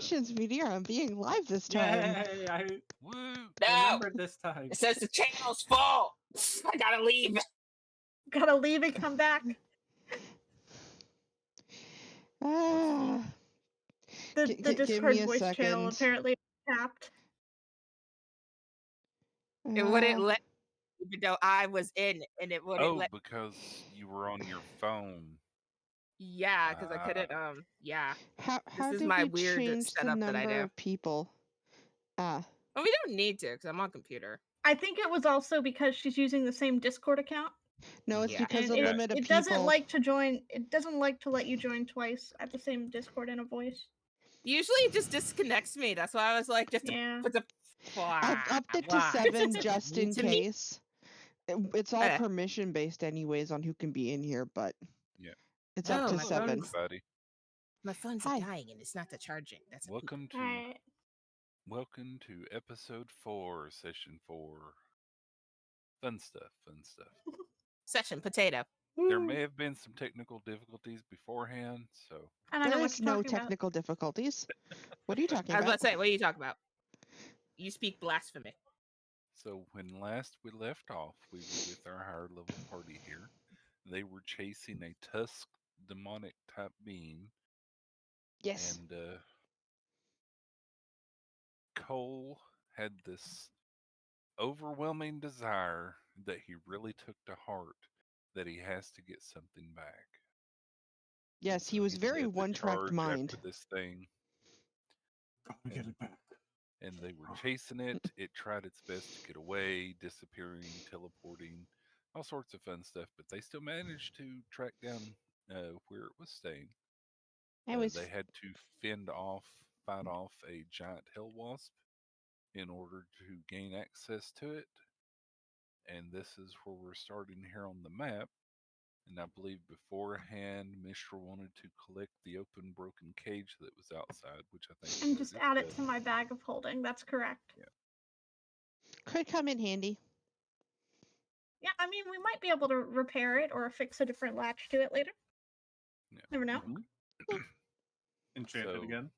Congratulations, Meteor, on being live this time. Yay! I Woo! remembered this time. It says the channel's full. I gotta leave. Gotta leave and come back. Ah, The give Discord me a voice channel second. apparently tapped. It wouldn't let, even though I was in, and it wouldn't let. Because you were on your phone. Yeah, because I couldn't. Yeah. How This is did my we weird change the setup that I number do. of people? Well, we don't need to, because I'm on computer. I think it was also because she's using the same Discord account. No, it's Yeah. because And the limit of it people. doesn't like to join. It doesn't like to let you join twice at the same Discord in a voice. Usually it just disconnects me. That's why I was like, just Yeah. put the. I've upped it to 7 just in To me- case. It's all permission based anyways on who can be in here, but Yeah. it's up to my 7. Everybody. My phone's Hi. dying and it's not the charging. That's a Welcome to Alright. welcome to episode 4, session 4. Fun stuff, fun stuff. session potato. There may have been some technical difficulties beforehand, so I don't know There what is you're no talking about. technical difficulties. What are you talking I was about? about to say, what are you talking about? You speak blasphemy. so when last we left off, we were with our higher level party here. They were chasing a tusk demonic type being, Yes. and Cole had this overwhelming desire that he really took to heart that he has to get something back. Yes, he So was very led the one-track charge mind. after this thing, Get it back. and they were chasing it. It tried its best to get away, disappearing, teleporting, all sorts of fun stuff. But they still managed to track down where it was staying. They had to fight off a giant hell wasp in order to gain access to it. And this is where we're starting here on the map. And I believe beforehand, Mishra wanted to collect the open, broken cage that was outside, which I think. And just add it to my bag of holding. That's correct. Yeah. Could come in handy. Yeah, I mean, we might be able to repair it or fix a different latch to it later. Yeah. Never know. Enchant it again.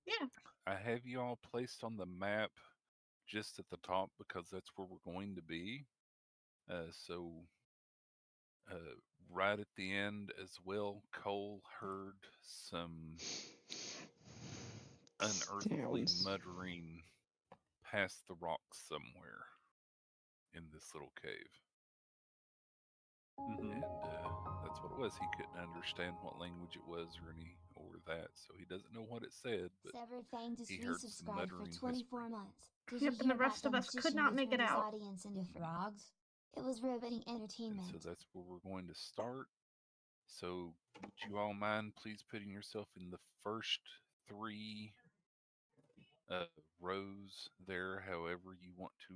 Yeah. I have you all placed on the map just at the top because that's where we're going to be. So right at the end as well, Cole heard some unearthly Sounds. muttering past the rocks somewhere in this little cave. And that's what it was. He couldn't understand what language it was or that, so he doesn't know what it said. But he heard some muttering for 24 months. Did Yep, you and the hear rest about of us could magician not who make it turned his out. audience into frogs? It was riveting and entertainment. so that's where we're going to start. So would you all mind please putting yourself in the first 3 rows there, however you want to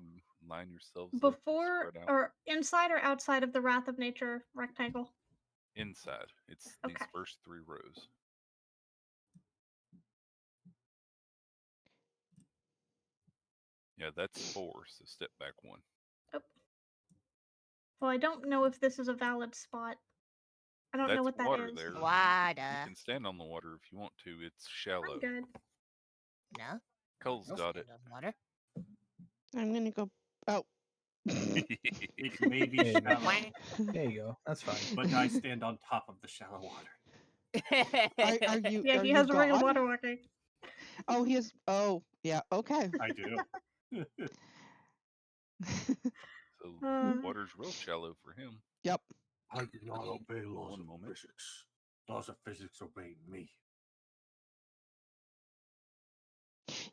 line yourselves up, Before spread out. or inside or outside of the Wrath of Nature rectangle? Inside. It's Okay. these first 3 rows. Yeah, that's 4, so step back 1. Oh. Well, I don't know if this is a valid spot. I don't know That's what that water is. there. You Water. can stand on the water if you want to. It's shallow. I'm good. No. Cole's got it. Water. I'm gonna go. Oh. It may be There you go. shallow, There you go. That's fine. but I stand on top of the shallow water. Are you? Yeah, are he you has a ring of God? water walking. Oh, he is. Oh, yeah. Okay. I do. So water's real shallow for him. Yep. I do not obey laws One of moment. physics. Laws of physics obey me.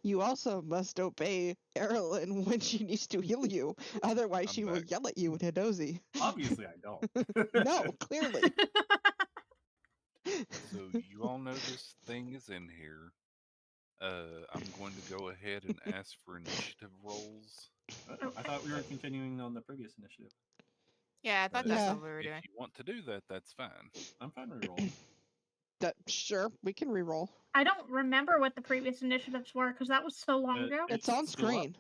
You also must obey Aerilyn when she needs to heal you. Otherwise, I'm she will back. yell at you in Hidozi. Obviously, I don't. No, clearly. So you all know this thing is in here. I'm going to go ahead and ask for initiative rolls. I thought we were continuing on the previous initiative. Yeah, I thought Uh, that's Yeah. what we were If doing. you want to do that, that's fine. I'm fine rerolling. Sure, we can reroll. I don't remember what the previous initiatives were because that was so long ago. It's on still up. screen.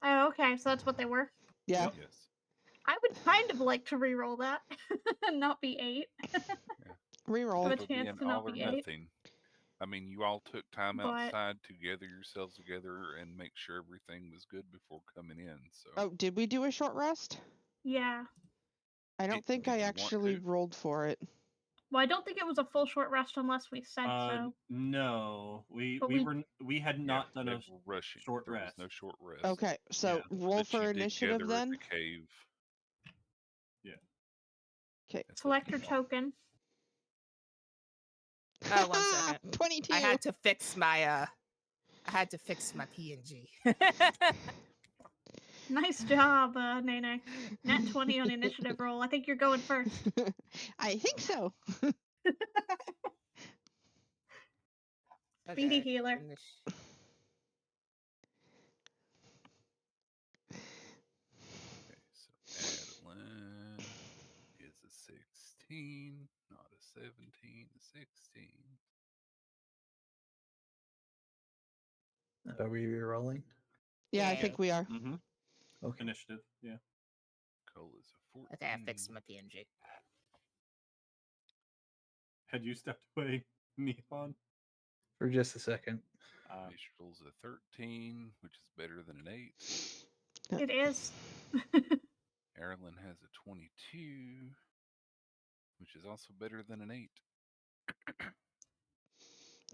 Oh, okay, so that's what they were. Yeah. Yep. Yes. I would kind of like to re-roll that and not be 8. Reroll. Have a It'll be chance an to not all or be 8. nothing. I mean, you all took time But- outside to gather yourselves together and make sure everything was good before coming in. So, Oh, did we do a short rest? Yeah. I don't think did I you want actually to? rolled for it. Well, I don't think it was a full short rest unless we said so. No, But we had not done they a were rushing. short There rest. was no short rest. Okay, so Yeah. roll But for you did initiative gather at then. the cave. Okay. at the Select your swamp. token. Oh, 1 second. 22. I had to fix my PNG. Nice job, Nene. Nat 20 on the initiative roll. I think you're going first. I think so. Speedy healer. Okay, so Adeline is a 16, not a 17, a 16. Are we rolling? Yeah, I Yeah. think we are. Mm-hmm. Okay. Initiative. Yeah. Cole is a 14. Okay, I fixed my PNG. Had you stepped away, Neon? For just a second. Mistral is a 13, which is better than an 8. It is. Aerilyn has a 22, which is also better than an 8.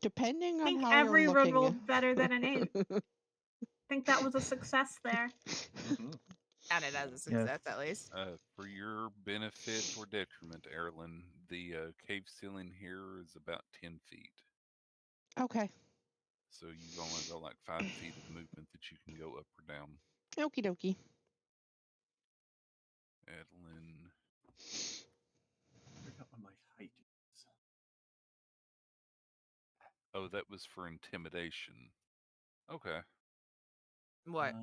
Depending I on think how every you're roll looking. rolled better than an 8. I think that was a success there. Mm-hmm. Counted as a success, at least. For your benefit or detriment, Aerilyn, the cave ceiling here is about 10 feet. Okay. So you've only got like 5 feet of movement that you can go up or down. Okie dokie. Adeline. I forgot what my height is. Oh, that was for intimidation. Okay. What?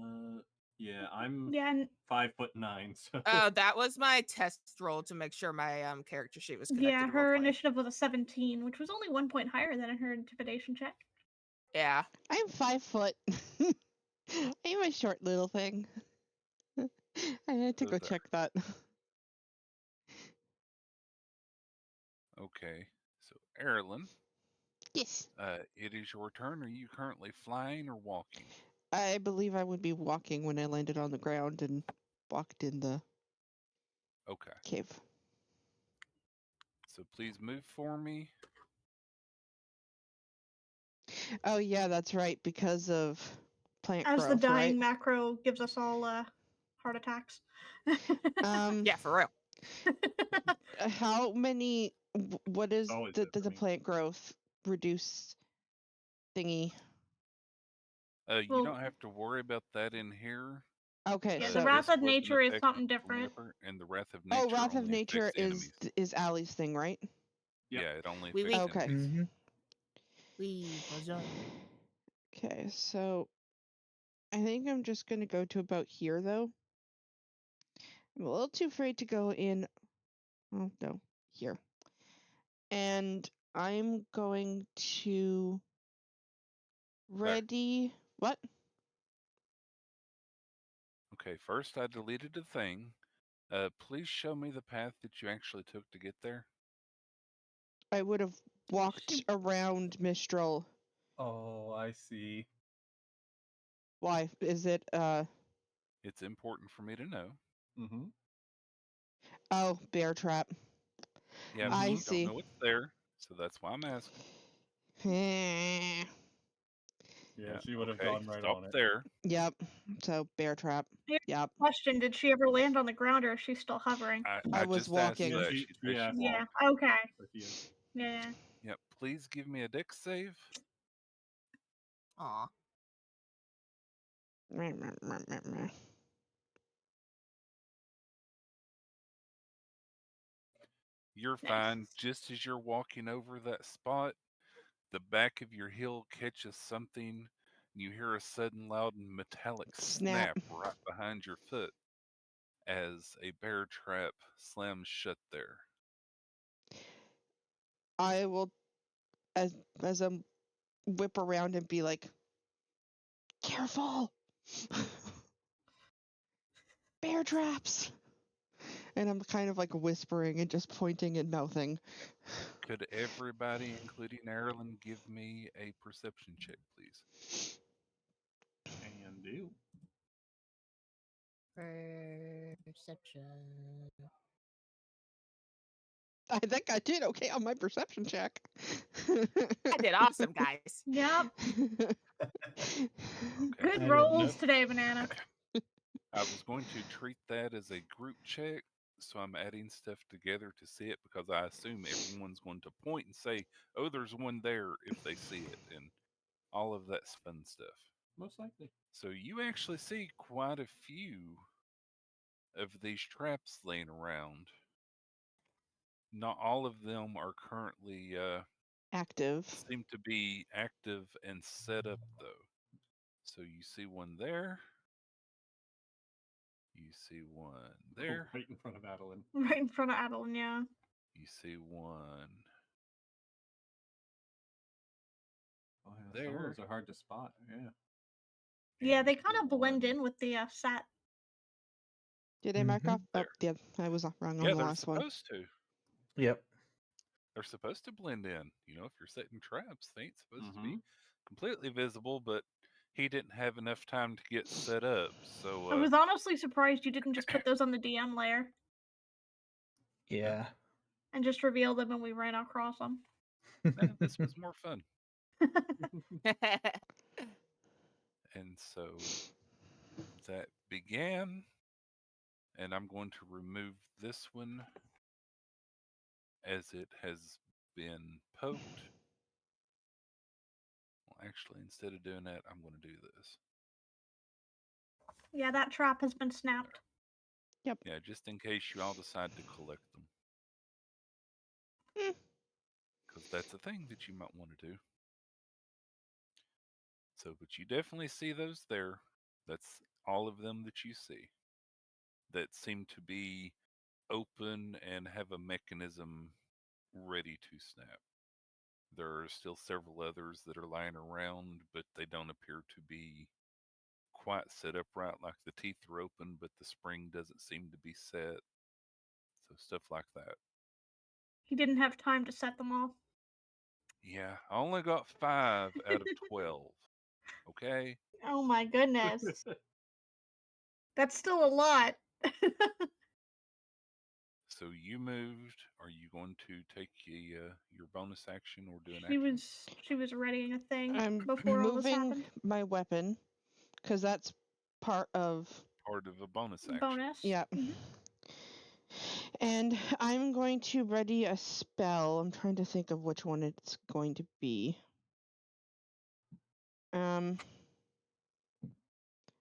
Yeah, I'm Yeah, 5'9", so Oh, that was my test roll to make sure my character sheet was connected yeah, to her Roll20. initiative was a 17, which was only 1 point higher than her intimidation check. Yeah. I'm 5 foot. I'm a short little thing. I had to So go there. check that. Okay. So, Aerilyn, Yes. it is your turn. Are you currently flying or walking? I believe I would be walking when I landed on the ground and walked in the Okay. cave. So please move for me. Oh yeah, that's right, because of plant As growth, the dying right? macro gives us all heart attacks. Yeah, for real. How many? What is always the that for me. plant growth reduce thingy? You Well- don't have to worry about that in here. Okay, Yeah, so the Wrath this of wasn't Nature is affected something different. forever, and the Wrath of Nature Wrath of only Nature affects enemies. is Allie's thing, right? Yep. Yeah, it only Oui, affects oui. Okay. enemies. Mm-hmm. Oui, bonjour. Okay, so I think I'm just gonna go to about here though. I'm a little too afraid to go in. Oh no, here. And I'm going to ready. What? Okay, first I deleted a thing. Please show me the path that you actually took to get there. I would have walked around Mistral. Oh, I see. Why? Is it It's important for me to know. Mm-hmm. oh, bear trap. Yeah, I but you see. don't know it's there, so that's why I'm asking. Yeah, she would have okay, gone right stop on it. there. Yep. So bear trap. Here- Yep. Question, did she ever land on the ground or is she still hovering? I I was just walking. asked Yeah, that. she- She said yeah. she Yeah, walked. okay. But he is. Yeah. Yep. Please give me a dex save. Aw. You're fine. Just as you're walking over that spot, the back of your heel catches something, and you hear a sudden loud and metallic Snap. snap right behind your foot as a bear trap slams shut there. I will, as I whip around and be like, "Careful, bear traps!" And I'm kind of like whispering and just pointing and mouthing. Could everybody, including Aerilyn, give me a perception check, please? Can do. Perception. I think I did okay on my perception check. I did awesome, guys. Yep. Okay. Good I rolls didn't. today, Banana. I was going to treat that as a group check, so I'm adding stuff together to see it because I assume everyone's going to point and say, "Oh, there's one there," if they see it, and all of that's fun stuff. Most likely. So you actually see quite a few of these traps laying around. Not all of them are currently Active. seem to be active and set up though. So you see one there. You see one there. Right in front of Adeline. Right in front of Adeline, yeah. You see one Oh, yeah, some of there. those are hard to spot. Yeah. Yeah, and they kind of blend one in with the sat. Did they mark off? there. Oh, yeah, I was wrong on Yeah, the they're last one. supposed to. Yep. They're supposed to blend in. You know, if you're setting traps, they ain't supposed to be Mhm. completely visible, but he didn't have enough time to get set up. So I was honestly surprised you didn't just put those on the DM layer Yeah. and just reveal them when we ran across them. this was more fun. And so that began, and I'm going to remove this one as it has been poked. Well, actually, instead of doing that, I'm going to do this. Yeah, that trap has been snapped. Yep. Yeah, just in case you all decide to collect them. Mm. Because that's a thing that you might want to do. So, but you definitely see those there. That's all of them that you see that seem to be open and have a mechanism ready to snap. There are still several others that are lying around, but they don't appear to be quite set up right. Like the teeth are open, but the spring doesn't seem to be set. So, stuff like that. He didn't have time to set them all. Yeah, I only got 5 out of 12. Okay? Oh my goodness. That's still a lot. So you moved. Are you going to take your bonus action or do an She was readying a thing I'm before all this moving happened. my weapon because that's part of part of a bonus action? Bonus. yeah. Mhm. And I'm going to ready a spell. I'm trying to think of which one it's going to be.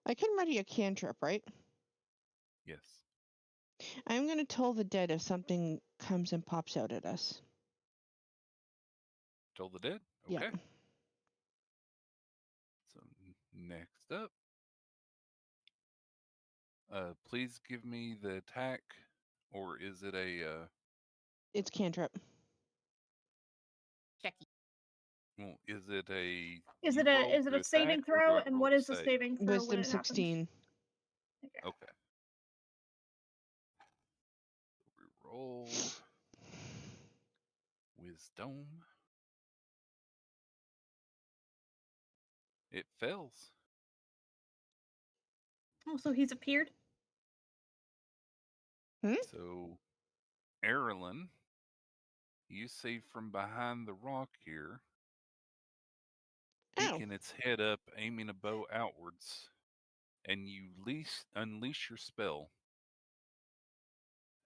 I can ready a cantrip, right? Yes. I'm going to toll the dead if something comes and pops out at us. Toll the dead? Yeah. Okay. So next up. Please give me the attack, or is it a It's cantrip. Checky. well, is it a Is you it a roll is it to a saving attack, or do throw? I And roll what to is the save? saving throw when Wisdom it happens? 16. Okay. Okay. We roll wisdom. It fails. Oh, so he's appeared? So, Aerilyn, you see from behind the rock here, Oh. peeking its head up, aiming a bow outwards, and you unleash your spell.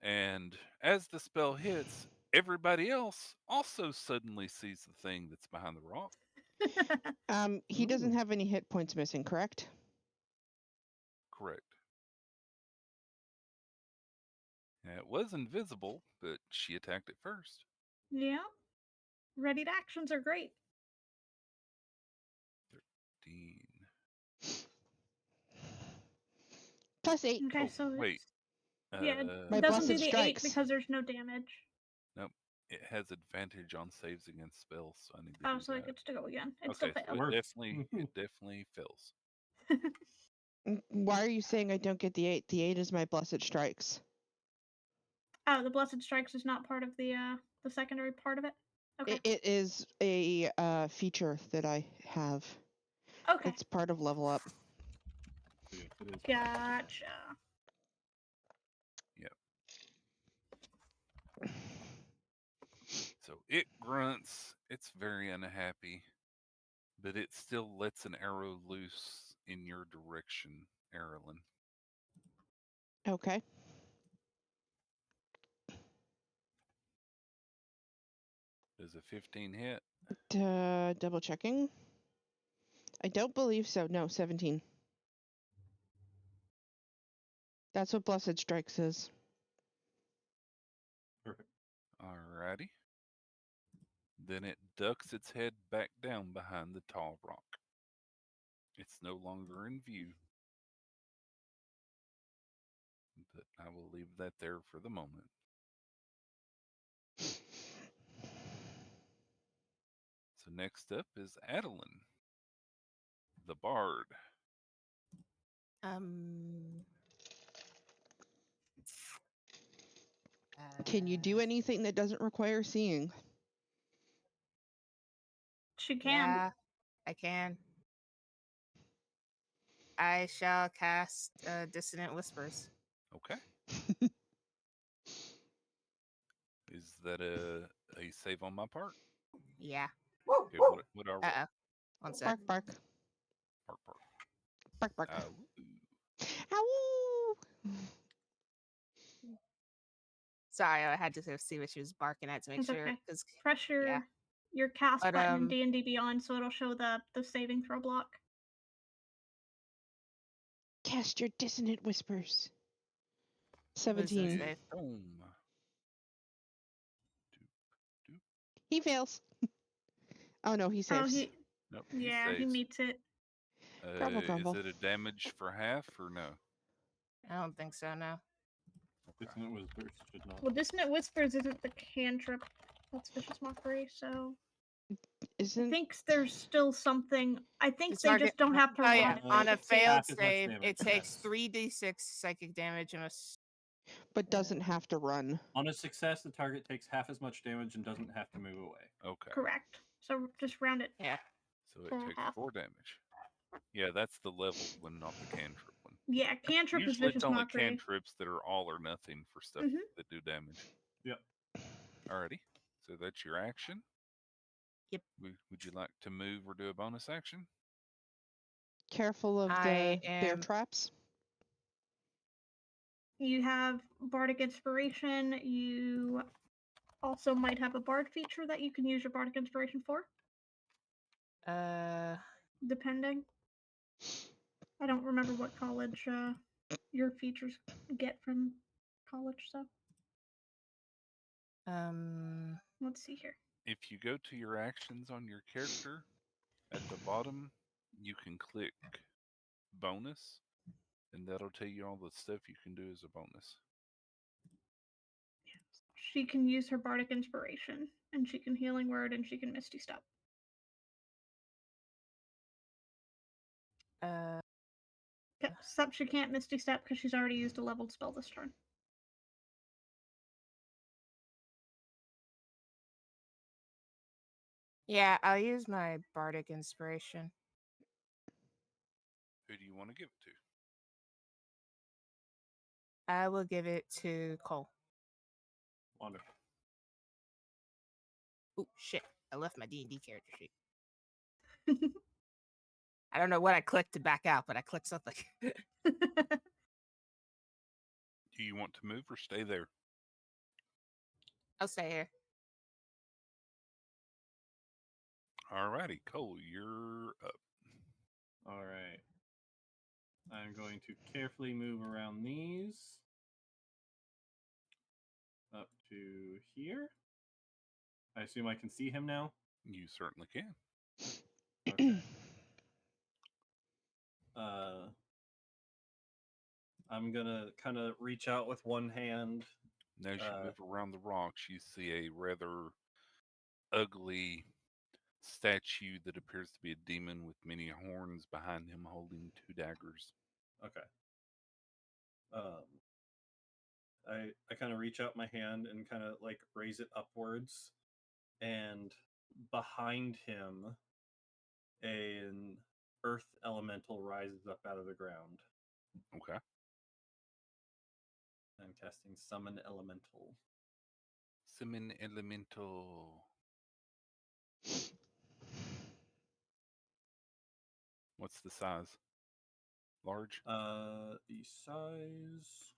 And as the spell hits, everybody else also suddenly sees the thing that's behind the rock. He doesn't Ooh. have any hit points missing, correct? Correct. And it was invisible, but she attacked it first. Yeah. Readied actions are great. 13. +8. Okay, Oh, so wait. yeah, My it doesn't blessed do the 8 strikes. because there's no damage. Nope. It has advantage on saves against spells, so I need to Oh, do so it that. gets to go again. It Okay, still so failed. it definitely fails. Why are you saying I don't get the 8? The 8 is my blessed strikes. Oh, the Blessed Strikes is not part of the secondary part of it. Okay. It is a feature that I have. Okay. It's part of level up. So yes, it is. Gotcha. So it grunts. It's very unhappy, but it still lets an arrow loose in your direction, Aerilyn. Okay. Does a 15 hit? Double checking. I don't believe so. No, 17. That's what Blessed Strikes is. Perfect. Alrighty. Then it ducks its head back down behind the tall rock. It's no longer in view. But I will leave that there for the moment. So next up is Aerilyn, the bard. Can you do anything that doesn't require seeing? She can. Yeah, I can. I shall cast Dissonant Whispers. Okay. Is that a save on my part? Yeah. Okay, what are we? Uh-oh. One sec. Bark, bark. Bark, bark. Bark, bark. Ow. Ow! Sorry, I had to sort of see what she was barking at to make It's sure. okay. Cause, Press yeah. your cast But, button in D&D Beyond, so it'll show the saving throw block. Cast your dissonant whispers. Wisdom 17. save. Boom. He fails. Oh no, he Oh, saves. Nope, yeah, he saves. meets it. Grumble, grumble. Is it a damage for half or no? I don't think so, no. Dissonant Whispers should not. Well, Dissonant Whispers isn't the cantrip. That's Vicious Mockery, so I Isn't think there's still something. I think The they target- just don't have to Oh run yeah, it. on a It's saved. failed half as much save, damage, it takes yes. 3d6 psychic damage and but doesn't have to run. On a success, the target takes half as much damage and doesn't have to move away. Okay. Correct. So just round it. yeah. So it For takes half. 4 damage. Yeah, that's the leveled one, not the cantrip one. Yeah, cantrip is Usually Vicious it's only Mockery. cantrips that are all or nothing for stuff Mhm. that do damage. Yep. Alrighty. So that's your action. Yep. Would you like to move or do a bonus action? Careful of I the bear am- traps. You have Bardic Inspiration. You also might have a Bard feature that you can use your Bardic Inspiration for, depending. I don't remember what college your features get from college, so let's see here. If you go to your actions on your character, at the bottom, you can click bonus, and that'll tell you all the stuff you can do as a bonus. She can use her Bardic Inspiration, and she can Healing Word, and she can Misty Step. Except she can't Misty Step because she's already used a leveled spell this turn. Yeah, I'll use my Bardic Inspiration. Who do you want to give it to? I will give it to Cole. Wonderful. Oh shit! I left my D&D character sheet. I don't know what I clicked to back out, but I clicked something. Do you want to move or stay there? I'll stay here. Alrighty, Cole, you're up. All right. I'm going to carefully move around these up to here. I assume I can see him now. You certainly can. Okay. I'm gonna kind of reach out with one hand. And as you move around the rocks, you see a rather ugly statue that appears to be a demon with many horns behind him holding 2 daggers. Okay. I kind of reach out my hand and kind of like raise it upwards, and behind him, an earth elemental rises up out of the ground. Okay. I'm casting Summon Elemental. Summon elemental. What's the size? Large? The size.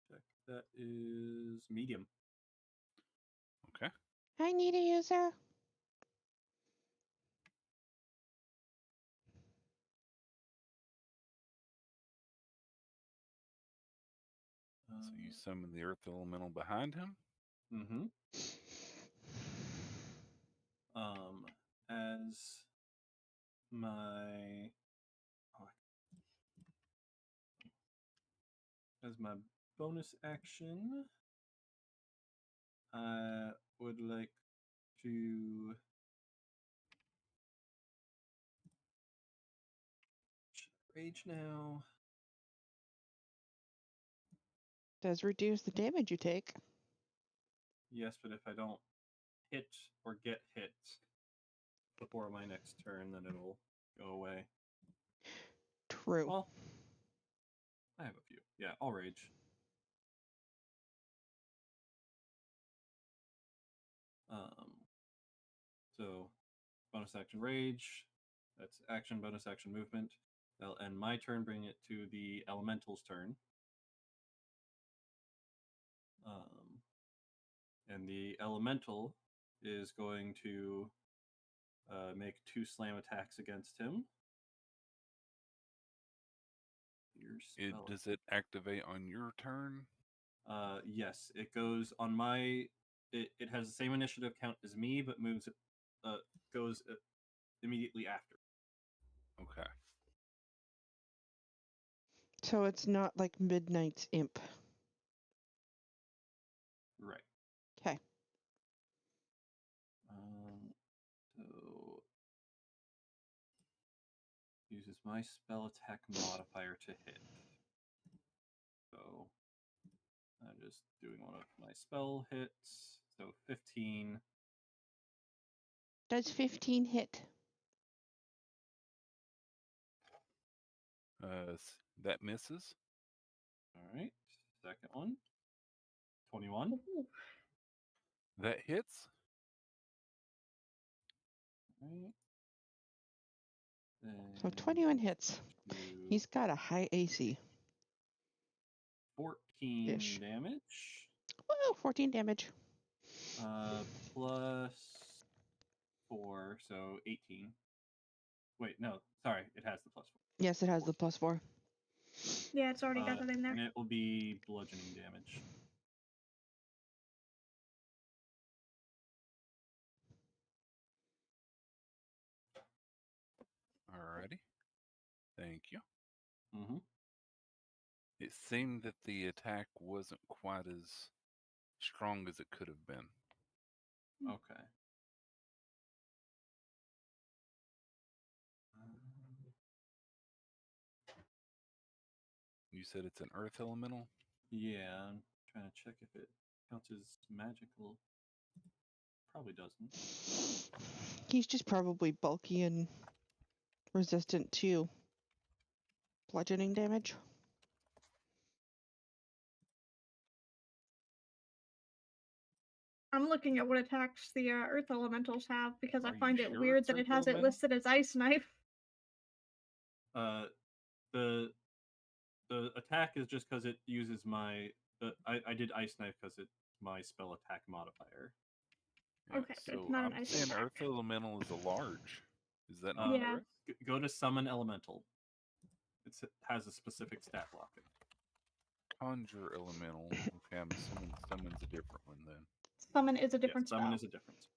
Check. That is medium. Okay. I need a user. So you summon the earth elemental behind him? Mm-hmm. As my bonus action, I would like to rage now. Does reduce the damage you take. Yes, but if I don't hit or get hit before my next turn, then it'll go away. True. Well, I have a few. Yeah, I'll rage. So bonus action rage. That's action, bonus action movement. That'll end my turn, bring it to the elemental's turn. And the elemental is going to make 2 slam attacks against him. Does it activate on your turn? Yes, it goes on my. It has the same initiative count as me, but moves. Goes immediately after. Okay. So it's not like Midnight's Imp. Right. Okay. So uses my spell attack modifier to hit. So I'm just doing one of my spell hits. So 15. Does 15 hit? That misses. All right. Second one. 21. Ooh. That hits. All right. So Then 21 hits. do He's got a high AC. 14 Ish. damage. Woo, 14 damage. Plus 4, so 18. Wait, no, sorry, it has the plus 4. Yes, it has the plus 4. Yeah, it's already got it in there. And it will be bludgeoning damage. Alrighty. Thank you. Mm-hmm. It seemed that the attack wasn't quite as strong as it could have been. Okay. You said it's an earth elemental? Yeah, I'm trying to check if it counts as magical. Probably doesn't. He's just probably bulky and resistant to bludgeoning damage. I'm looking at what attacks the earth elementals have because Are I you find it sure weird it's that it earth has it elemental? listed as ice knife. The attack is just because it uses my. I did ice knife because it's my spell attack modifier. Yeah, Okay, so so it's not an I'm ice saying attack. earth elemental is a large. Is that not Yeah. correct? Go to summon elemental. It has a specific stat block. Conjure elemental. Okay, I'm assuming summon's a different one then. Summon is a different Yes, summon spell. is a different spell.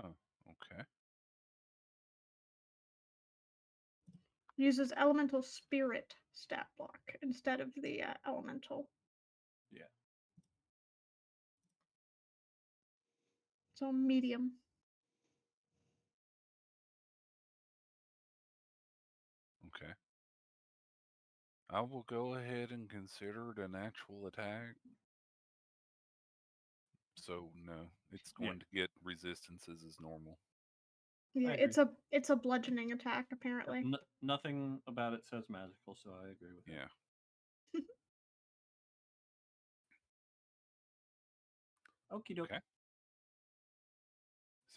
Oh, okay. Uses elemental spirit stat block instead of the elemental. Yeah. So medium. I will go ahead and consider it a natural attack. So no, it's Yeah. going to get resistances as normal. Yeah, I agree. it's a bludgeoning attack apparently. Nothing about it says magical, so I agree with Yeah. it. Okie doke. Okay.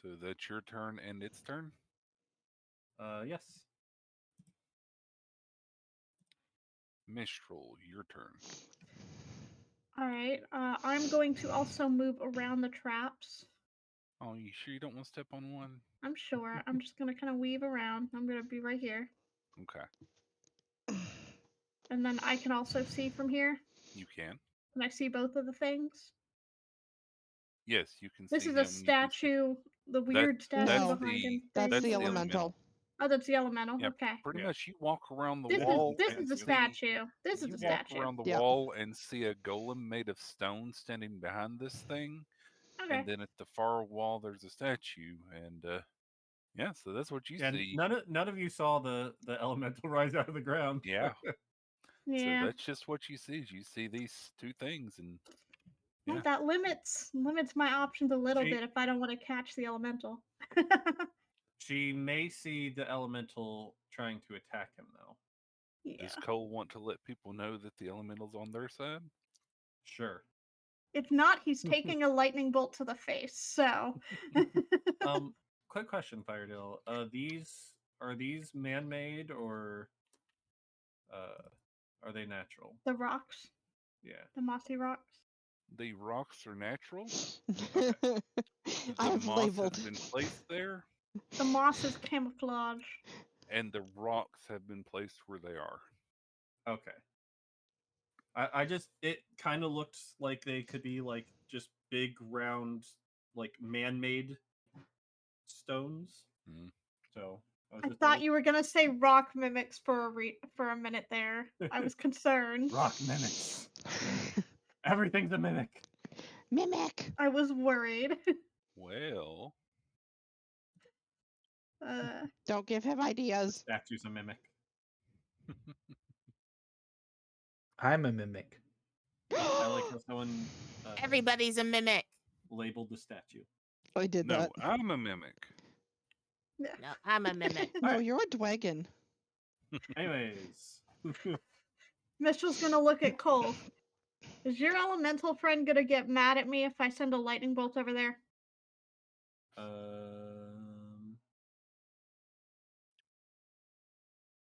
So that's your turn and its turn. Yes. Mistral, your turn. All right. I'm going to also move around the traps. Oh, you sure you don't want to step on one? I'm sure. I'm just gonna kind of weave around. I'm gonna be right here, Okay. and then I can also see from here. You can. Can I see both of the things? Yes, you can This see is him. a statue, the weird statue That's No, behind him. that's that's the thing. elemental. Oh, that's the elemental. Yeah, Okay. pretty Yeah. much you walk around the This wall is and the see statue. This is you the walk statue. around the Yeah. wall and see a golem made of stone standing behind this thing, Okay. and then at the far wall there's a statue, and yeah, so that's what you Yeah. see. None of you saw the elemental rise out of the ground. Yeah. So Yeah. that's just what you see. You see these two things, and Well, yeah. that limits my options a little She- bit if I don't want to catch the elemental. She may see the elemental trying to attack him, though. Yeah. Does Cole want to let people know that the elemental's on their side? Sure. If not, he's taking a lightning bolt to the face. So. Quick question, Firedale. Are these man-made or are they natural? The rocks. Yeah. The mossy rocks. The rocks are natural. Okay. The I've moss labeled. has been placed there, The moss is camouflage. and the rocks have been placed where they are. Okay. I just it kind of looked like they could be like just big round like man-made stones. Mhm. So I just a thought little- you were gonna say rock mimics for a minute there. I was concerned. rock mimics. Everything's a mimic. Mimic. I was worried. Well, Don't give him ideas. Statue's a mimic. I'm a mimic. I like how someone Everybody's a mimic. labeled the statue. I did no, that. I'm a mimic. No, I'm a mimic. No, Alright. you're a dragon. Anyways. Mitchell's gonna look at Cole. Is your elemental friend gonna get mad at me if I send a lightning bolt over there?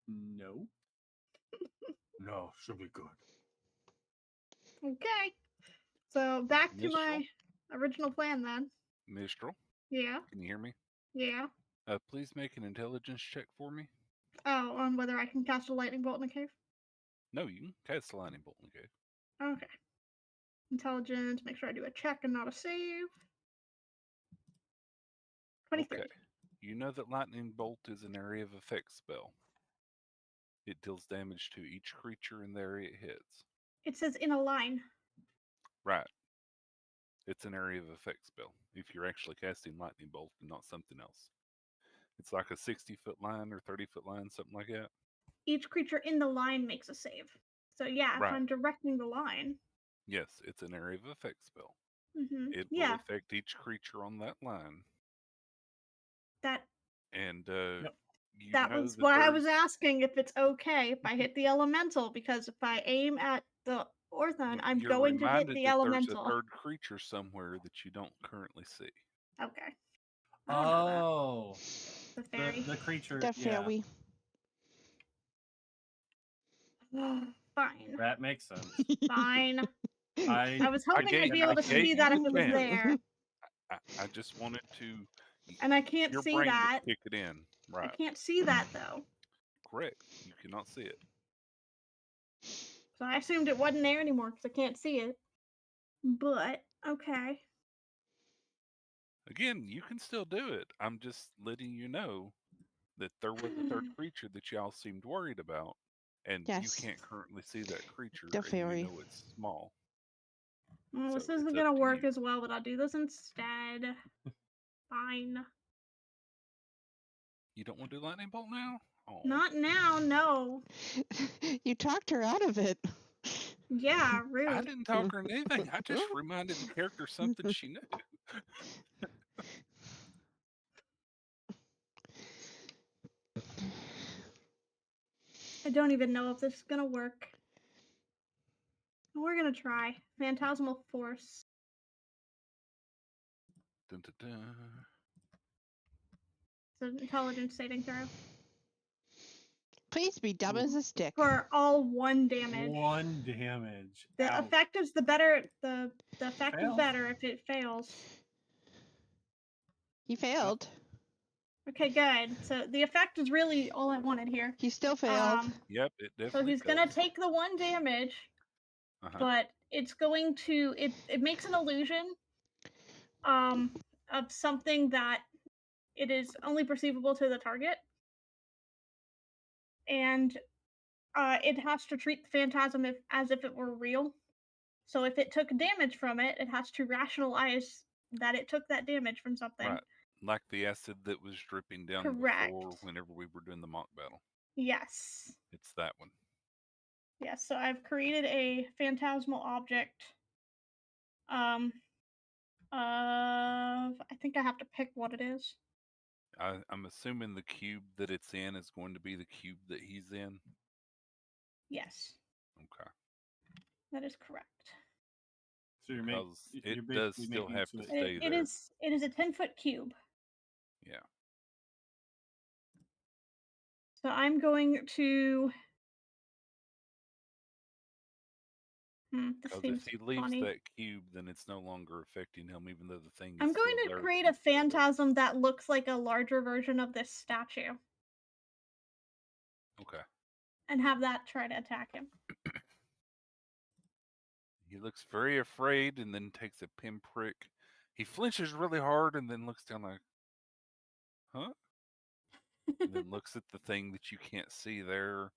No. No, should be good. Okay. So back to Mistral? my original plan then. Mistral, Yeah. can you hear me? Yeah. Please make an intelligence check for me. Oh, on whether I can cast a lightning bolt in the cave? No, you can cast a lightning bolt in the cave. Okay. Intelligence, make sure I do a check and not a save. 23. Okay. You know that lightning bolt is an area of effect spell. It deals damage to each creature in the area it hits. It says in a line. Right. It's an area of effect spell if you're actually casting lightning bolt and not something else. It's like a 60-foot line or 30-foot line, something like that. Each creature in the line makes a save. So yeah, if Right. I'm directing the line. Yes, it's an area of effect spell. Mm-hmm. It will Yeah, affect each creature on that line. that And Yep. you that know was that why I was there's- asking if it's okay if I hit the elemental, because if I aim at the Orthon, I'm you're going to hit reminded the that elemental. there's a third creature somewhere that you don't currently see. Okay. I don't know Oh, that. The fairy. the creature. The Yeah, fairy. Fine. that makes sense. Fine. I I was hoping I'd be able to gave see you that the if it was chance. there. I just wanted to And I can't your see brain that. to kick it in. I Right. can't see that though. Correct. You cannot see it. So I assumed it wasn't there anymore because I can't see it. But okay. Again, you can still do it. I'm just letting you know that there was a third creature that y'all seemed worried about, and Yes. you can't currently see that creature, The and fairy. you know it's small. Well, this So isn't it's gonna up to work you. as well, but I'll do this instead. Fine. You don't want to do lightning bolt now? Oh, Not now, no. You talked her out of it. Yeah, I rude. didn't talk her into anything. I just reminded the character something she knew. I don't even know if this is gonna work. We're gonna try. Phantasmal Force. Dun, dun, dun. It's an intelligence saving throw. Please be dumb as a stick. For all 1 damage. 1 damage. The Ouch. effect is the better. The effect is Fails. better if it fails. He failed. Okay, good. So the effect is really all I wanted here. He still failed. Yep, it So definitely he's gonna fails. take the 1 damage, Uh-huh. but it's going to it makes an illusion of something that it is only perceivable to the target, and it has to treat the phantasm as if it were real. So if it took damage from it, it has to rationalize that it took that damage from something. Right. Like the acid that was dripping down Correct. before whenever we were doing the mock battle. Yes. It's that one. Yes, so I've created a phantasmal object. I think I have to pick what it is. I'm assuming the cube that it's in is going to be the cube that he's in. Yes, Okay. that is correct. So you're Because you're it does basically still making have so to that- stay It there. is a 10-foot cube. Yeah. So I'm going to. This Because if seems he leaves funny. that cube, then it's no longer affecting him, even though the thing is I'm going still to there. create a phantasm that looks like a larger version of this statue Okay. and have that try to attack him. He looks very afraid and then takes a pinprick. He flinches really hard and then looks down like, huh? And then looks at the thing that you can't see there,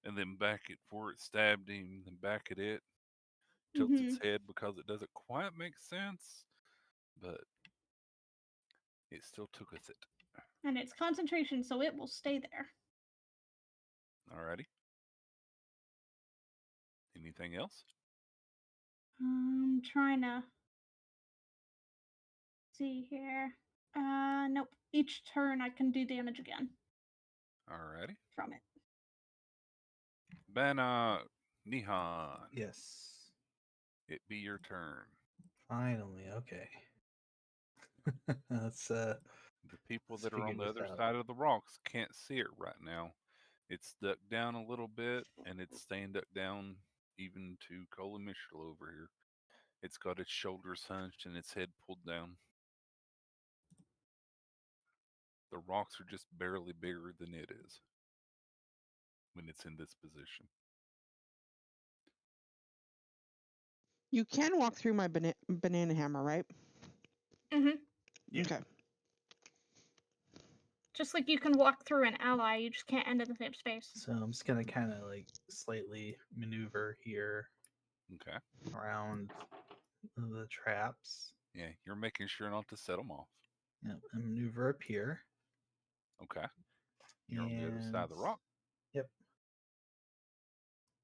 and then back at where it stabbed him, then back at it. Tilts its head because it doesn't quite make sense, but it still tooketh it. And it's concentration, so it will stay there. Alrighty. Anything else? I'm trying to see here. Nope. Each turn I can do damage again Alrighty. from it. Bana Nihan. Yes. It be your turn. Finally, okay. Let's The people Let's that are on figure the this other out. side of the rocks can't see it right now. It's ducked down a little bit, and it's staying ducked down even to Cola Mishral over here. It's got its shoulders hunched and its head pulled down. The rocks are just barely bigger than it is when it's in this position. You can walk through my banana hammer, right? Mm-hmm. Yeah. Okay. Just like you can walk through an ally, you just can't end in the same space. So I'm just gonna kind of like slightly maneuver here Okay. around the traps. Yeah, you're making sure not to set them off. Yep, and maneuver up here. Okay. You're on the other side of the rock. Yep.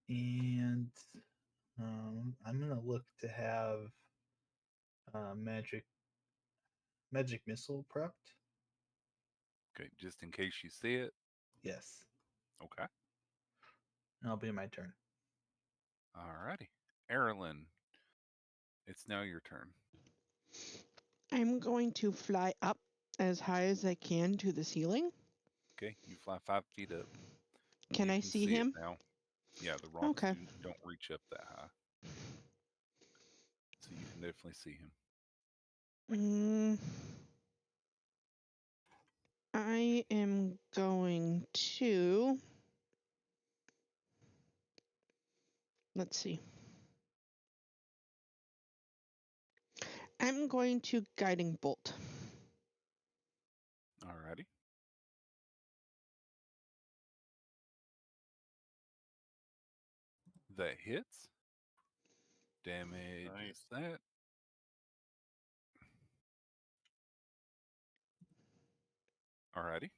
And I'm gonna look to have magic missile prepped. Okay, just in case you see it. Yes. Okay. And that'll be my turn. Alrighty. Aerilyn, it's now your turn. I'm going to fly up as high as I can to the ceiling. Okay, you fly 5 feet up. Can You I can see it him? now? Yeah, the rocks Okay. don't reach up that high. So you can definitely see him. I am going to... Let's see. I'm going to guiding bolt. Alrighty. That hits. Damage is that. Alrighty.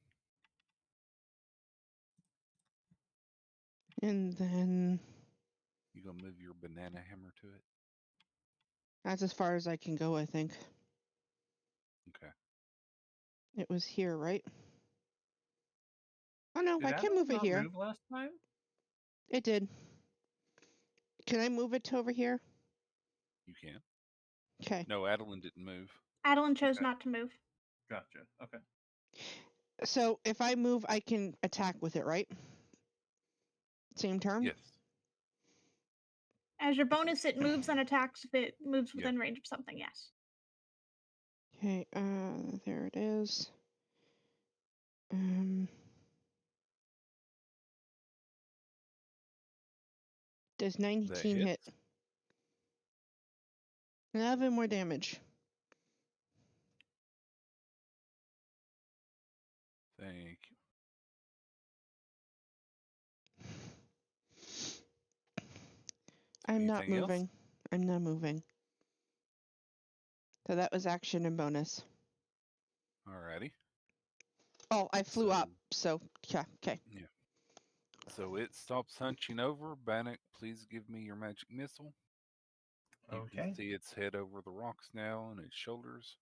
And then You gonna move your banana hammer to it? that's as far as I can go, I think. Okay. It was here, right? Oh no, Did I can Adam move it not here. move last time? It did. Can I move it to over here? You can. Okay. No, Adeline didn't move. Adeline chose Okay. not to move. Gotcha. Okay. So if I move, I can attack with it, right? Same turn? Yes. As your bonus, it moves and attacks if it moves Yeah. within range of something, yes. Okay, there it is. Does 19 hit? 11 more damage. Thank you. I'm not Anything else? moving. I'm not moving. So that was action and bonus. Alrighty. Oh, I flew up, So- so yeah, okay. Yeah. So it stops hunching over. Bannock, please give me your magic missile. You Okay. can see its head over the rocks now and its shoulders.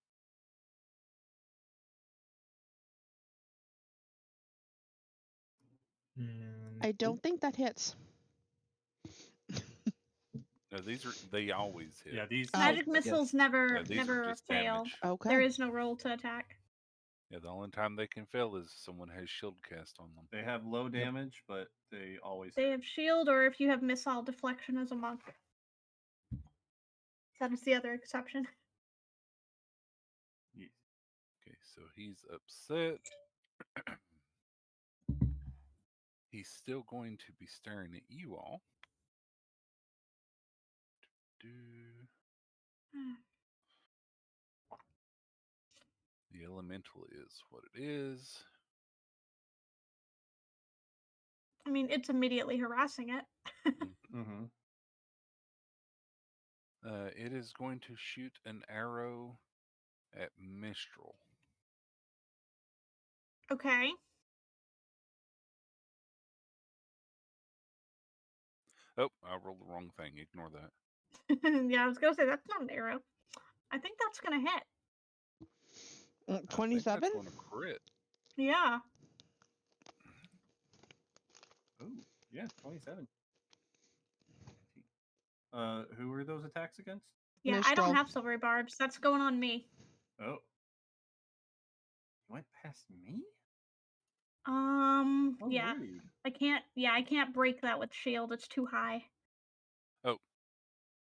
I don't think that hits. No, they always hit. Yeah, these. Oh. Magic missiles Yes. never Yeah, these are never just fail. damage. Okay. There is no roll to attack. Yeah, the only time they can fail is someone has shield cast on them. They have low damage, but they always They hit. have shield, or if you have missile deflection as a monk. That is the other exception. Yes. Okay, so he's upset. He's still going to be staring at you all. The elemental is what it is. I mean, it's immediately harassing it. Mm-hmm. It is going to shoot an arrow at Mistral. Okay. Oh, I rolled the wrong thing. Ignore that. Yeah, I was gonna say that's not an arrow. I think that's gonna hit. I think 27? that's going to crit. Yeah. Oh, yeah, 27. Who were those attacks against? Yeah, I don't Mistral. have silvery barbs. That's going on me. Oh. You went past me? Oh, Yeah. rude. I can't break that with shield. It's too high. Oh,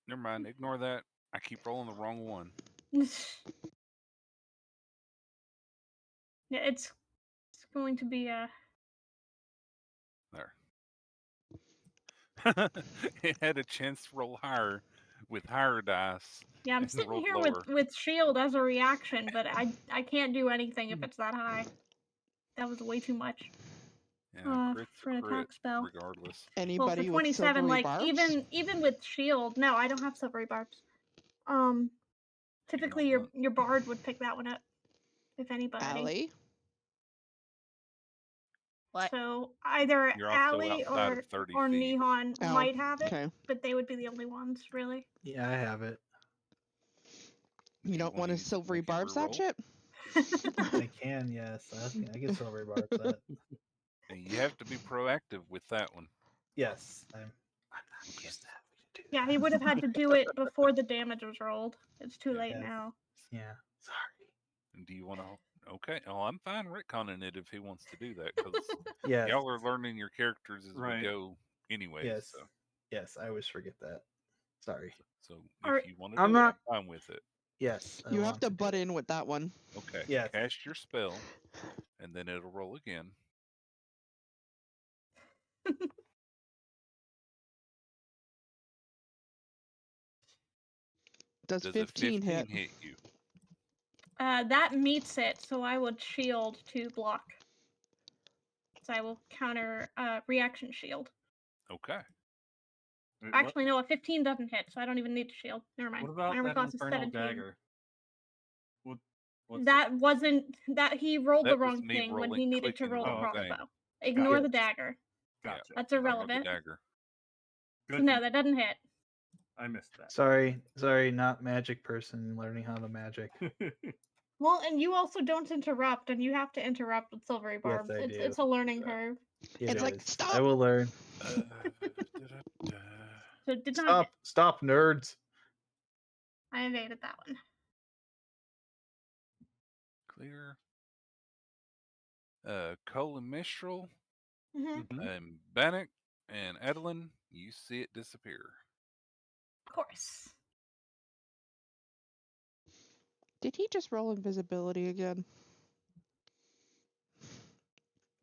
never mind. Ignore that. I keep rolling the wrong one. Yeah, it's going to be a There. It had a chance to roll higher with higher dice. yeah. I'm and sitting rolled here lower. with shield as a reaction, but I can't do anything if it's that high. That was way too much. Yeah, crit's For an a crit, attack spell. regardless. Well, Anybody for with 27, silvery like barbs? even with shield, no, I don't have silvery barbs. Typically not your bard would pick that one up, if anybody. Allie? What? So either You're also Allie outside or of 30 or feet. Nihon Oh, might have it, okay. but they would be the only ones, really. Yeah, I have it. Do You don't want wanna a use it to silvery make it barbs that reroll? shit? I can, yes. I get silver barbs that. And you have to be proactive with that one. Yes, I'm not used to having to do Yeah, that. he would have had to do it before the damage was rolled. It's too Yeah. late Yes. now. Yeah, sorry. And do you want to? Okay. Oh, I'm fine retconning it if he wants to do that because Yes. y'all are learning your characters as Right. we go, anyway. Yes. So, Yes, I always forget that. Sorry. so Are- if you want to I'm do it, not- I'm fine with it. Yes. I You have want to do butt it. in with that one. Okay. Yes. Cast your spell, and then it'll roll again. Does Does 15 a 15 hit? hit you? That meets it, so I would shield to block. So I will counter reaction shield. Okay. Wait, Actually, no, a 15 doesn't hit, so I don't even need to shield. Never mind. What about My armor that class is infernal 17. dagger? What's That wasn't that he rolled That the was wrong me thing when rolling- he needed to clicking the roll the wrong thing. crossbow. Ignore the Yes. dagger. Gotcha. That's Armor the irrelevant. dagger. So Good. no, that doesn't hit. I missed that. Sorry, not magic person learning how to magic. Well, and you also don't interrupt, and you have to interrupt with silvery barbs. I It's do. a learning Exactly. curve. It's like, stop! I will learn. Da-da-da. So it did not hit. Stop, nerds. I evaded that one. Clear. Cole and Mistral, Mm-hmm. and Bannock, and Adeline, you see it disappear. Of course. Did he just roll invisibility again?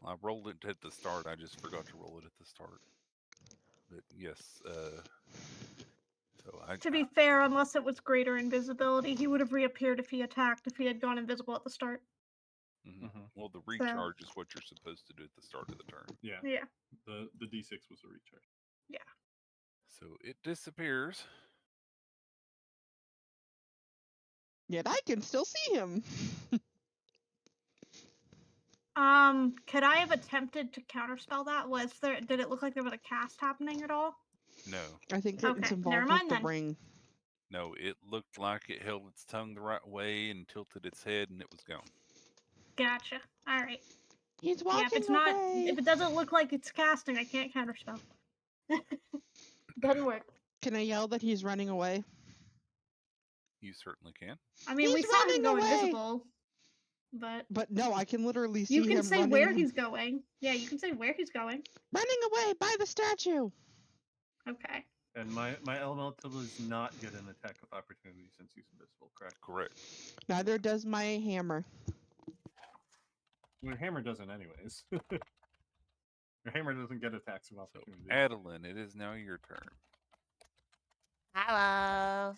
I rolled it at the start. I just forgot to roll it at the start. But yes, so To be fair, unless it was greater invisibility, he would have reappeared if he attacked if he had gone invisible at the start. Well, the recharge is what you're supposed to do at the start of the turn. Yeah. Yeah. The D6 was a recharge. Yeah. So it disappears. Yet I can still see him. Could I have attempted to counterspell that? Did it look like there was a cast happening at all? No, I think Okay, it's never involved mind with the then. ring. no, it looked like it held its tongue the right way and tilted its head, and it was gone. Gotcha. All right. He's Yeah, walking if it's not, away. if it doesn't look like it's casting, I can't counterspell. Doesn't work. Can I yell that he's running away? You certainly can. I mean, we He's saw him running go away! invisible, but But no, I can literally see you him can say running. where he's going. Yeah, you can say where he's going. Running away by the statue. Okay. And my elemental does not get an attack of opportunity since he's invisible, correct? Correct. Neither does my hammer. Your hammer doesn't anyways. Your hammer doesn't get attacks of So, opportunity. Adeline, it is now your turn. Hello.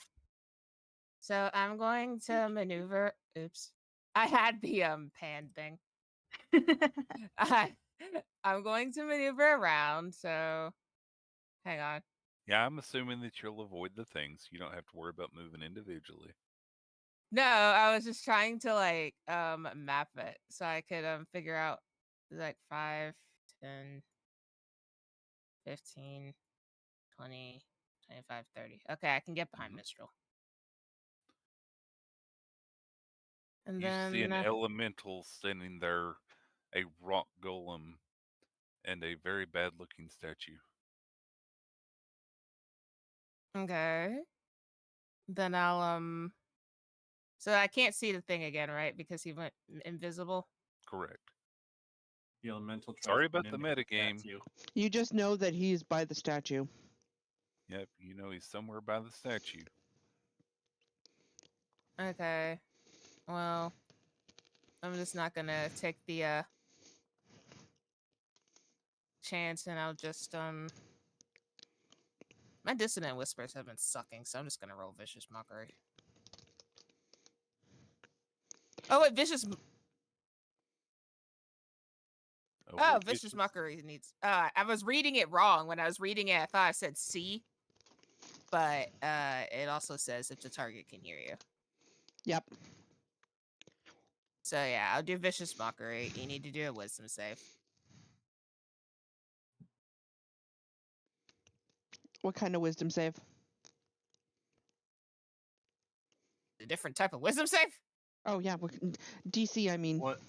So I'm going to maneuver. Oops. I had the pan thing. I'm going to maneuver around, so hang on. Yeah, I'm assuming that you'll avoid the things. You don't have to worry about moving individually. No, I was just trying to like map it so I could figure out like 5, 10, 15, 20, 25, 30. Okay, I can get behind Mistral. And You then see an elemental standing there, a rock golem, and a very bad looking statue. okay. Then I'll so I can't see the thing again, right? Because he went invisible. Correct. The elemental tries Sorry to about the mimic metagame. statue. You just know that he's by the statue. Yep, you know he's somewhere by the statue. Okay. Well, I'm just not gonna take the chance, and I'll just my dissonant whispers have been sucking, so I'm just gonna roll vicious mockery. Oh wait, vicious. Oh, vicious mockery needs. I was reading it wrong when I was reading it. I thought I said C, but it also says if the target can hear you. Yep. So yeah, I'll do vicious mockery. You need to do a wisdom save. What kind of wisdom save? A different type of wisdom save? Oh yeah, DC. I mean. What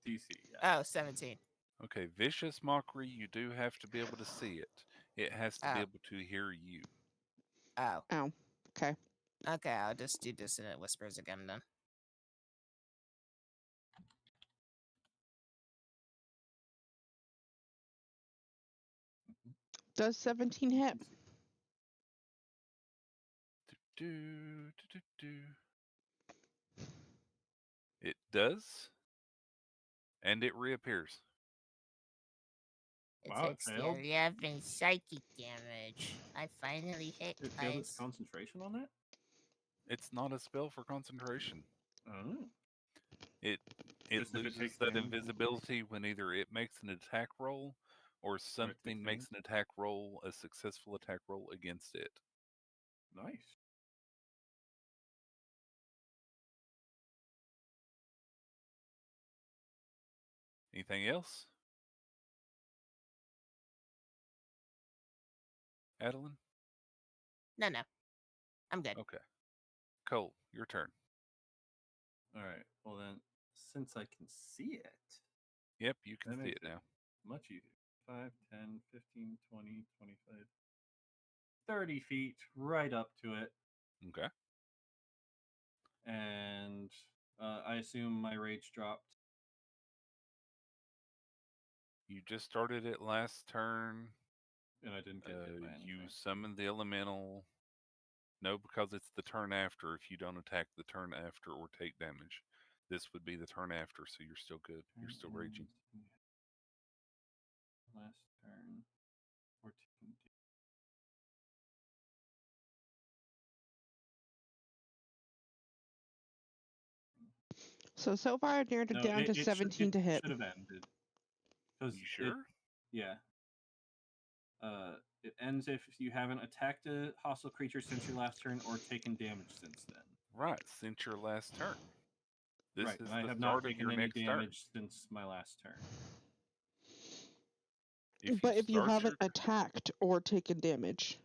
DC? Yeah. Oh, 17. Okay, vicious mockery, you do have to be able to see it. It has to be able to hear you. Oh. Oh. Okay. Okay, I'll just do dissonant whispers again then. Does 17 hit? It does, and it reappears. It Wow, it takes failed. 11 psychic damage. I finally hit, It failed its guys. concentration on that? It's not a spell for concentration. Oh. It Just if it loses takes that damage? invisibility when either it makes an attack roll or something makes an attack roll, a successful attack roll against it. Nice. Anything else? Adeline? No. I'm good. Okay. Cole, your turn. All right. Well then, since I can see it, Yep, you can that see makes it now. much easier. 5, 10, 15, 20, 25, 30 feet right up to it. Okay. And I assume my rage dropped. You just started it last turn. And I didn't get hit by anything. You summoned the elemental. No, because it's the turn after. If you don't attack the turn after or take damage, this would be the turn after, so you're still good. You're still raging. Last turn. 14. So far I've narrowed it No, down to 17 to hit. Should have ended. 'Cause You sure? Yeah. It ends if you haven't attacked a hostile creature since your last turn or taken damage since then. Right, since your last turn. This Right, is and I the have start not of taken your any next turn. damage since my last turn. But if you haven't attacked or taken damage,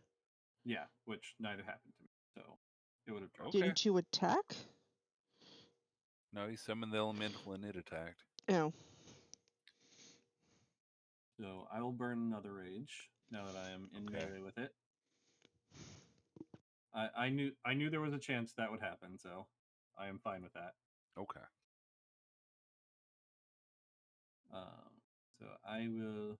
Yeah, which neither happened to me, so it would have dropped. Okay. didn't you attack? No, he summoned the elemental and it attacked. Oh. So I will burn another rage now that I am in melee with it. I knew there was a chance that would happen, so I am fine with that. Okay. So I will.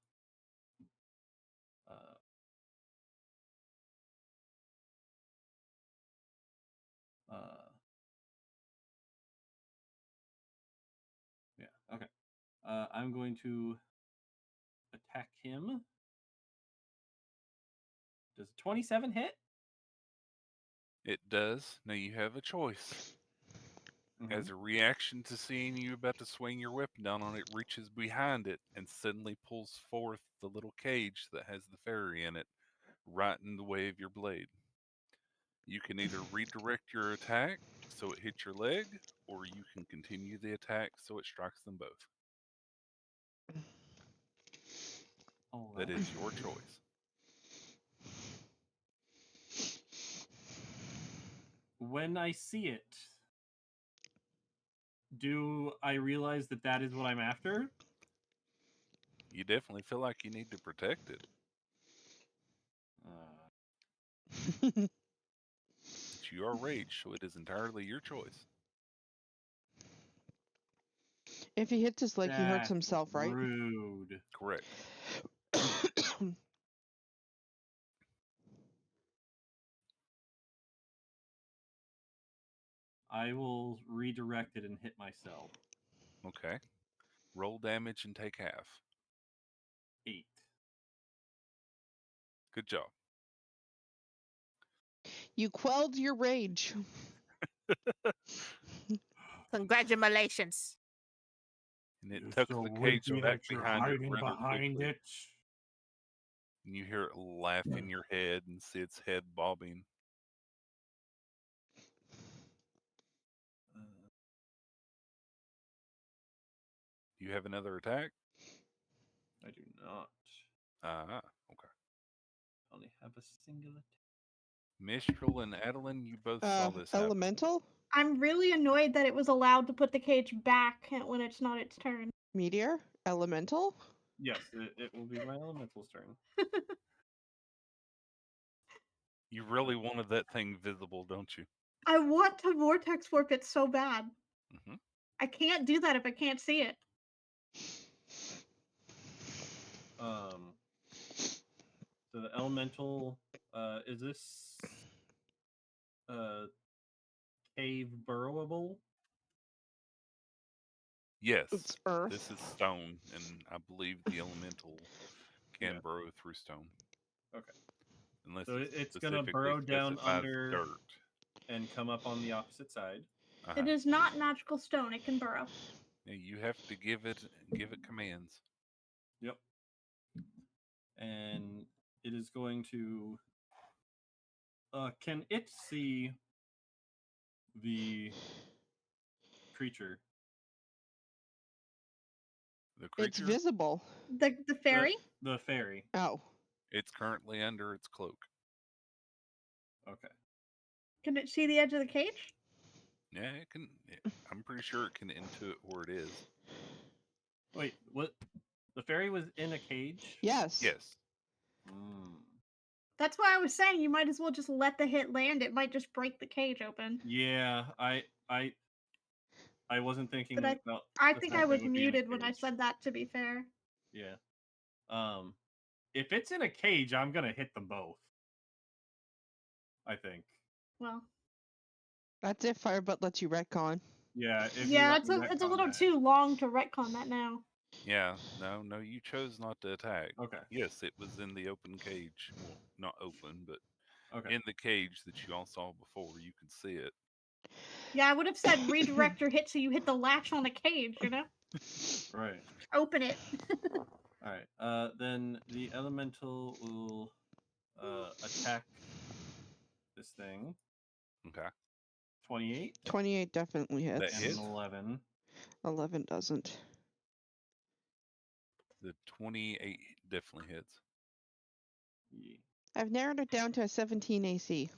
Yeah. Okay. I'm going to attack him. Does 27 hit? It does. Now you have a choice. As a reaction to seeing you about to swing your weapon down on it, reaches behind it and suddenly pulls forth the little cage that has the fairy in it, right in the way of your blade. You can either redirect your attack so it hits your leg, or you can continue the attack so it strikes them both. That is your choice. When I see it, do I realize that that is what I'm after? You definitely feel like you need to protect it. But you are raged, so it is entirely your choice. If he hits his leg, he hurts That's himself, right? Rude. Correct. I will redirect it and hit myself. Okay. Roll damage and take half. 8. Good job. You quelled your rage. Congratulations. And it tucks the cage back behind it rather quickly. And you hear it laugh in your head and see its head bobbing. Do you have another attack? I do not. Ah, okay. I only have a single attack. Mistral and Adeline, you both saw this happen. Elemental? I'm really annoyed that it was allowed to put the cage back when it's not its turn. Meteor? Elemental? Yes, it will be my elemental's turn. You really wanted that thing visible, don't you? I want to vortex warp it so bad. Mm-hmm. I can't do that if I can't see it. So the elemental, is this cave burrowable? Yes. It's earth. This is stone, and I believe the elemental can burrow through stone. Okay. Unless So it it's going to burrow down specifies under dirt. and come up on the opposite side. It is not magical stone. It can burrow. Yeah, you have to give it commands. Yep. And it is going to. Can it see the creature? The creature? It's visible. The fairy? The fairy. Oh. It's currently under its cloak. Okay. Can it see the edge of the cage? Yeah, it can. I'm pretty sure it can intuit where it is. Wait, what? The fairy was in a cage? Yes. Yes. That's why I was saying you might as well just let the hit land. It might just break the cage open. Yeah, I wasn't thinking But about. I the think fact I that it was would be in a muted when I cage. said that, to be fair. Yeah. If it's in a cage, I'm gonna hit them both. I think. Well, That's if Firebutt lets you retcon. Yeah. If you yeah, let it's me a retcon little that. too long to retcon that now. Yeah. No, you chose not to attack. Okay. Yes, it was in the open cage. Well, not open, but Okay. in the cage that you all saw before. You could see it. Yeah, I would have said redirect your hit so you hit the latch on the cage, you know? Right. Open it. All right. Then the elemental will attack this thing. Okay. 28 28 definitely hits. That and hits. an 11. 11 doesn't. The 28 definitely hits. Yeah. I've narrowed it down to a 17 AC.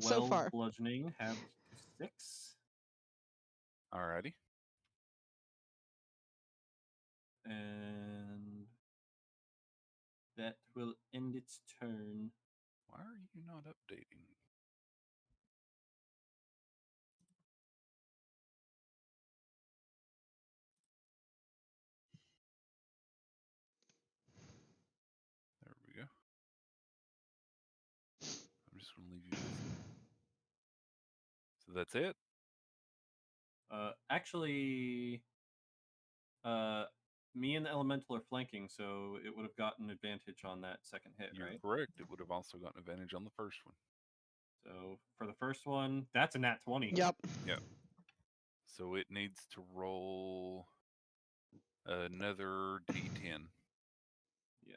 So 12 far. bludgeoning, have 6. Alrighty. And that will end its turn. Why are you not updating? There we go. I'm just going to leave you visible. So that's it? Actually, me and the elemental are flanking, so it would have gotten advantage on that second hit, You're right? correct. It would have also gotten advantage on the first one. So for the first one, that's a nat 20. Yep. Yep. So it needs to roll another d10. Yes.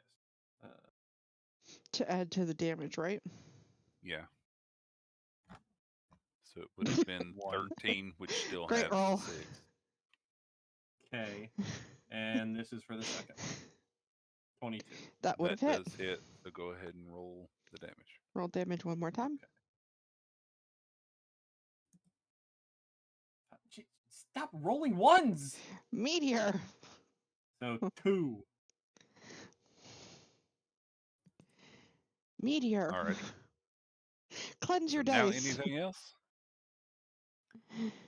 To add to the damage, right? Yeah. So it would have been One. 13, which still Great have roll. 6. Okay. And this is for the second one. 22. That would That have hit. does hit. So go ahead and roll the damage. Roll damage one more time. Okay. Stop rolling ones! Meteor. So 2. Meteor. Alrighty. Cleanse So your now dice. anything else?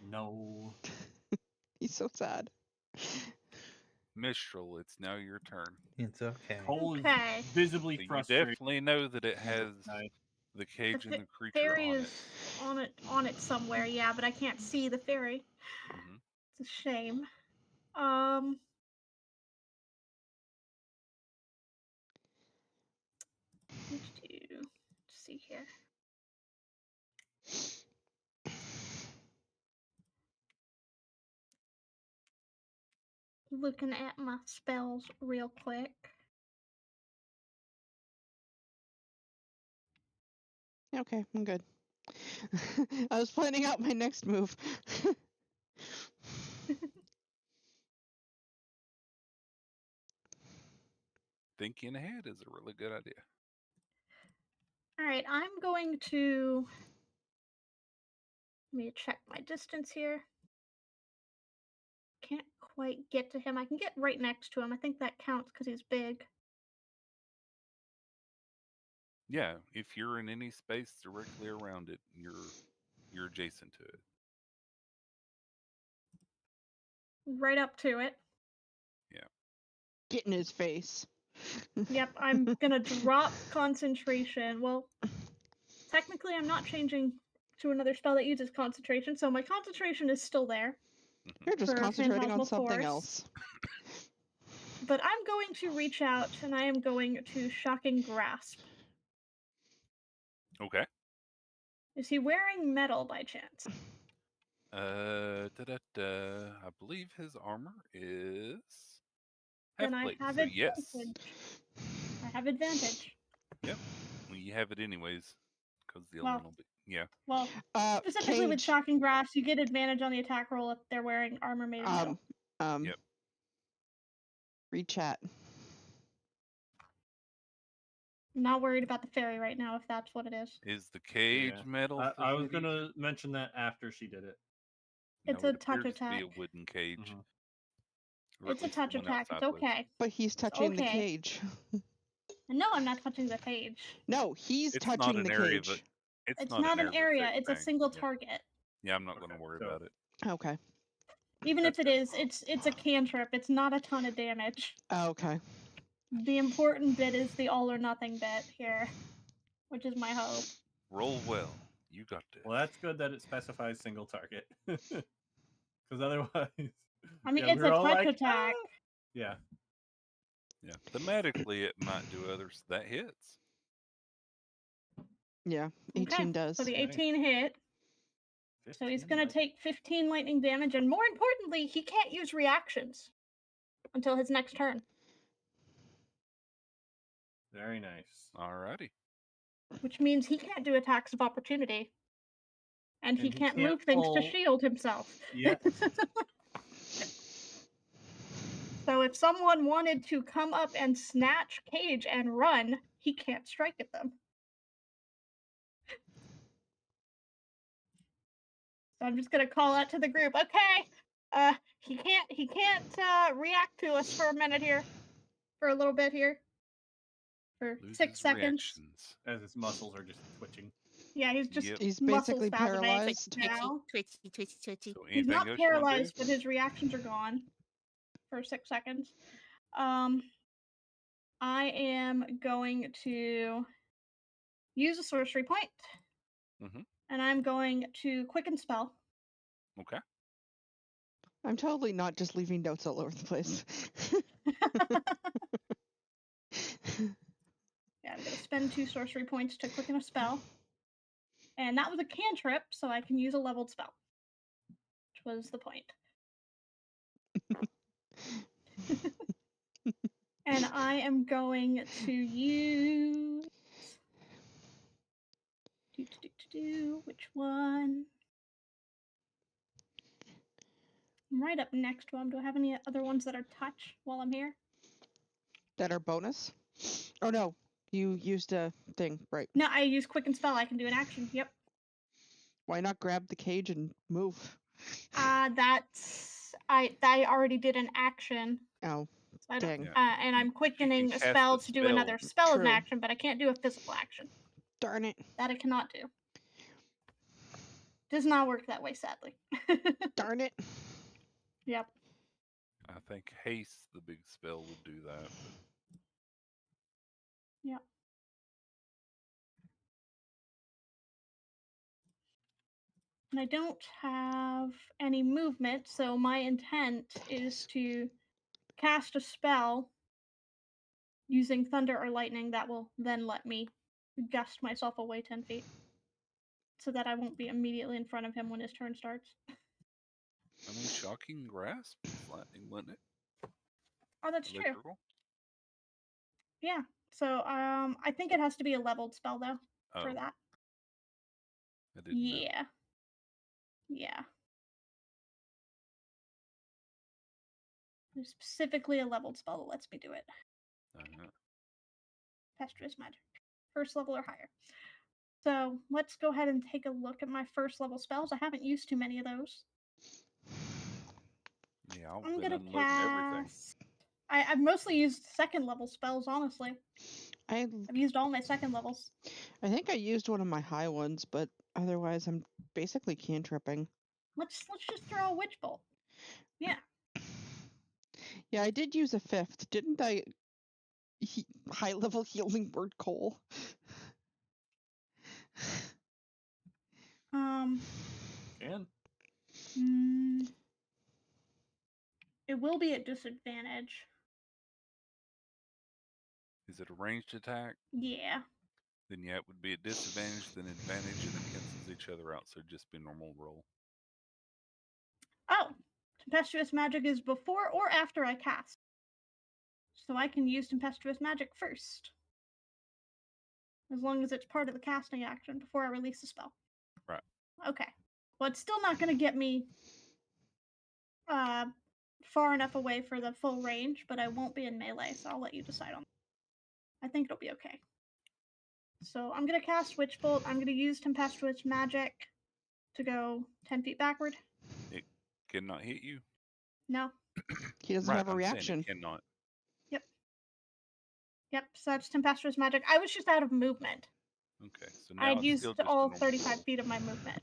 No. He's so sad. Mistral, it's now your turn. It's okay. Cole Okay. is visibly So you frustrated. definitely know that it has Nice. the cage The and the creature fairy on is on it somewhere, yeah, but I can't see the fairy. it. Mm-hmm. It's a shame. Let's see here. Looking at my spells real quick. Okay, I'm good. I was planning out my next move. Thinking ahead is a really good idea. Alright, I'm going to... Let me check my distance here. Can't quite get to him. I can get right next to him. I think that counts because he's big. Yeah, if you're in any space directly around it, you're adjacent to it. Right up to it. Yeah. Get in his face. Yep, I'm gonna drop concentration. Well, technically I'm not changing to another spell that uses concentration, so my concentration is still there. You're just For concentrating on Phantasmal something Force. else. But I'm going to reach out and I am going to Shocking Grasp. Okay. Is he wearing metal by chance? I believe his armor is half Then I plate. have So advantage. yes. I have advantage. Yep. Well, you have it anyways, because the Well, elemental. Yeah. Well, specifically with Cage. Shocking Grasp, you get advantage on the attack roll if they're wearing armor made of metal. Yep. Rechat. I'm not worried about the fairy right now, if that's what it is. Is the cage Yeah. metal? I was forbidden? gonna mention that after she did it. It's No, a it touch appears to be a attack. wooden cage. Mhm. Or at It's a least the touch one attack. It's outside was. okay. But he's touching the okay. cage. No, I'm not touching the cage. No, he's It's not touching an the area cage. It's not an area. effect It's a thing. single Yeah. target. Yeah, I'm not going to Okay, worry so- about it. Okay. Even That's if it good. is, it's a cantrip. It's not a ton of damage. Okay. The important bit is the all or nothing bit here, which is my hope. Roll well. You got this. Well, that's good that it specifies single target. Because otherwise, I mean, yeah, it's we a were all touch like, attack. "Ah!" Yeah. Yeah. Thematically, it might do others. That hits. Yeah, 18 does. So the Nice. 18 hit. So he's 15, going to like- take 15 lightning damage, and more importantly, he can't use reactions until his next turn, Very nice. Alrighty. which means he can't do attacks of opportunity. And he And he can't can't move things to pull- shield himself. Yet. So if someone wanted to come up and snatch Cage and run, he can't strike at them. So I'm just gonna call out to the group. Okay, he can't react to us for a minute here, for a little bit here, for Loses 6 seconds. reactions. As his muscles are just twitching. Yeah, he's just Yep. He's muscle basically spasming paralyzed. now. Twitchy. So He's anything not else you wanna paralyzed, do? but his reactions are gone for 6 seconds. I am going to use a sorcery point, Mhm. and I'm going to quicken spell. Okay. I'm totally not just leaving notes all over the place. Yeah, I'm going to spend 2 sorcery points to quicken a spell. And that was a cantrip, so I can use a leveled spell, which was the point. And I am going to use... Which one? I'm right up next to him. Do I have any other ones that are touch while I'm here? That are bonus? Oh no, you used a thing, right? No, I use quicken spell. I can do an action. Yep. Why not grab the cage and move? That's... I already did an action. Oh, So I don't, dang. Yeah. and I'm quickening a cast spell a to do spell. another spell as an True. action, but I can't do a physical action. Darn it. That I cannot do. Does not work that way, sadly. Darn it. Yep. I think haste, the big spell, would do that. But Yep. And I don't have any movement, so my intent is to cast a spell using thunder or lightning that will then let me gust myself away 10 feet. So that I won't be immediately in front of him when his turn starts. I mean, shocking grasp is lightning, wasn't it? Oh, that's true. Electrical? Yeah. So I think it has to be a leveled spell though for Oh, that. I didn't know. Yeah. Yeah. There's specifically a leveled spell that lets me do it. Uh-huh. Pestrous magic. First level or higher. So let's go ahead and take a look at my first level spells. I haven't used too many of those. Yeah, I've I'm been gonna unloading everything. cast. I've mostly used second level spells, honestly. I've used all my second levels. I think I used one of my high ones, but otherwise I'm basically cantripping. Let's just throw a witch bolt. Yeah. Yeah, I did use a fifth, didn't I? High level healing word coal. Can. It will be at disadvantage. Is it a ranged attack? Yeah. Then yeah, it would be a disadvantage, then advantage, and it cancels each other out, so it'd just be normal roll. Oh, tempestuous magic is before or after I cast. So I can use tempestuous magic first. As long as it's part of the casting action before I release the spell. Right. Okay. Well, it's still not going to get me far enough away for the full range, but I won't be in melee, so I'll let you decide on that. I think it'll be okay. So I'm gonna cast Witch Bolt. I'm gonna use Tempestuous Magic to go 10 feet backward. It cannot hit you. No. He doesn't Right, have a I'm saying reaction. it cannot. Yep, so that's Tempestuous Magic. I was just out of movement. Okay, so now I'd it's used still just a all normal 35 roll. feet of my movement.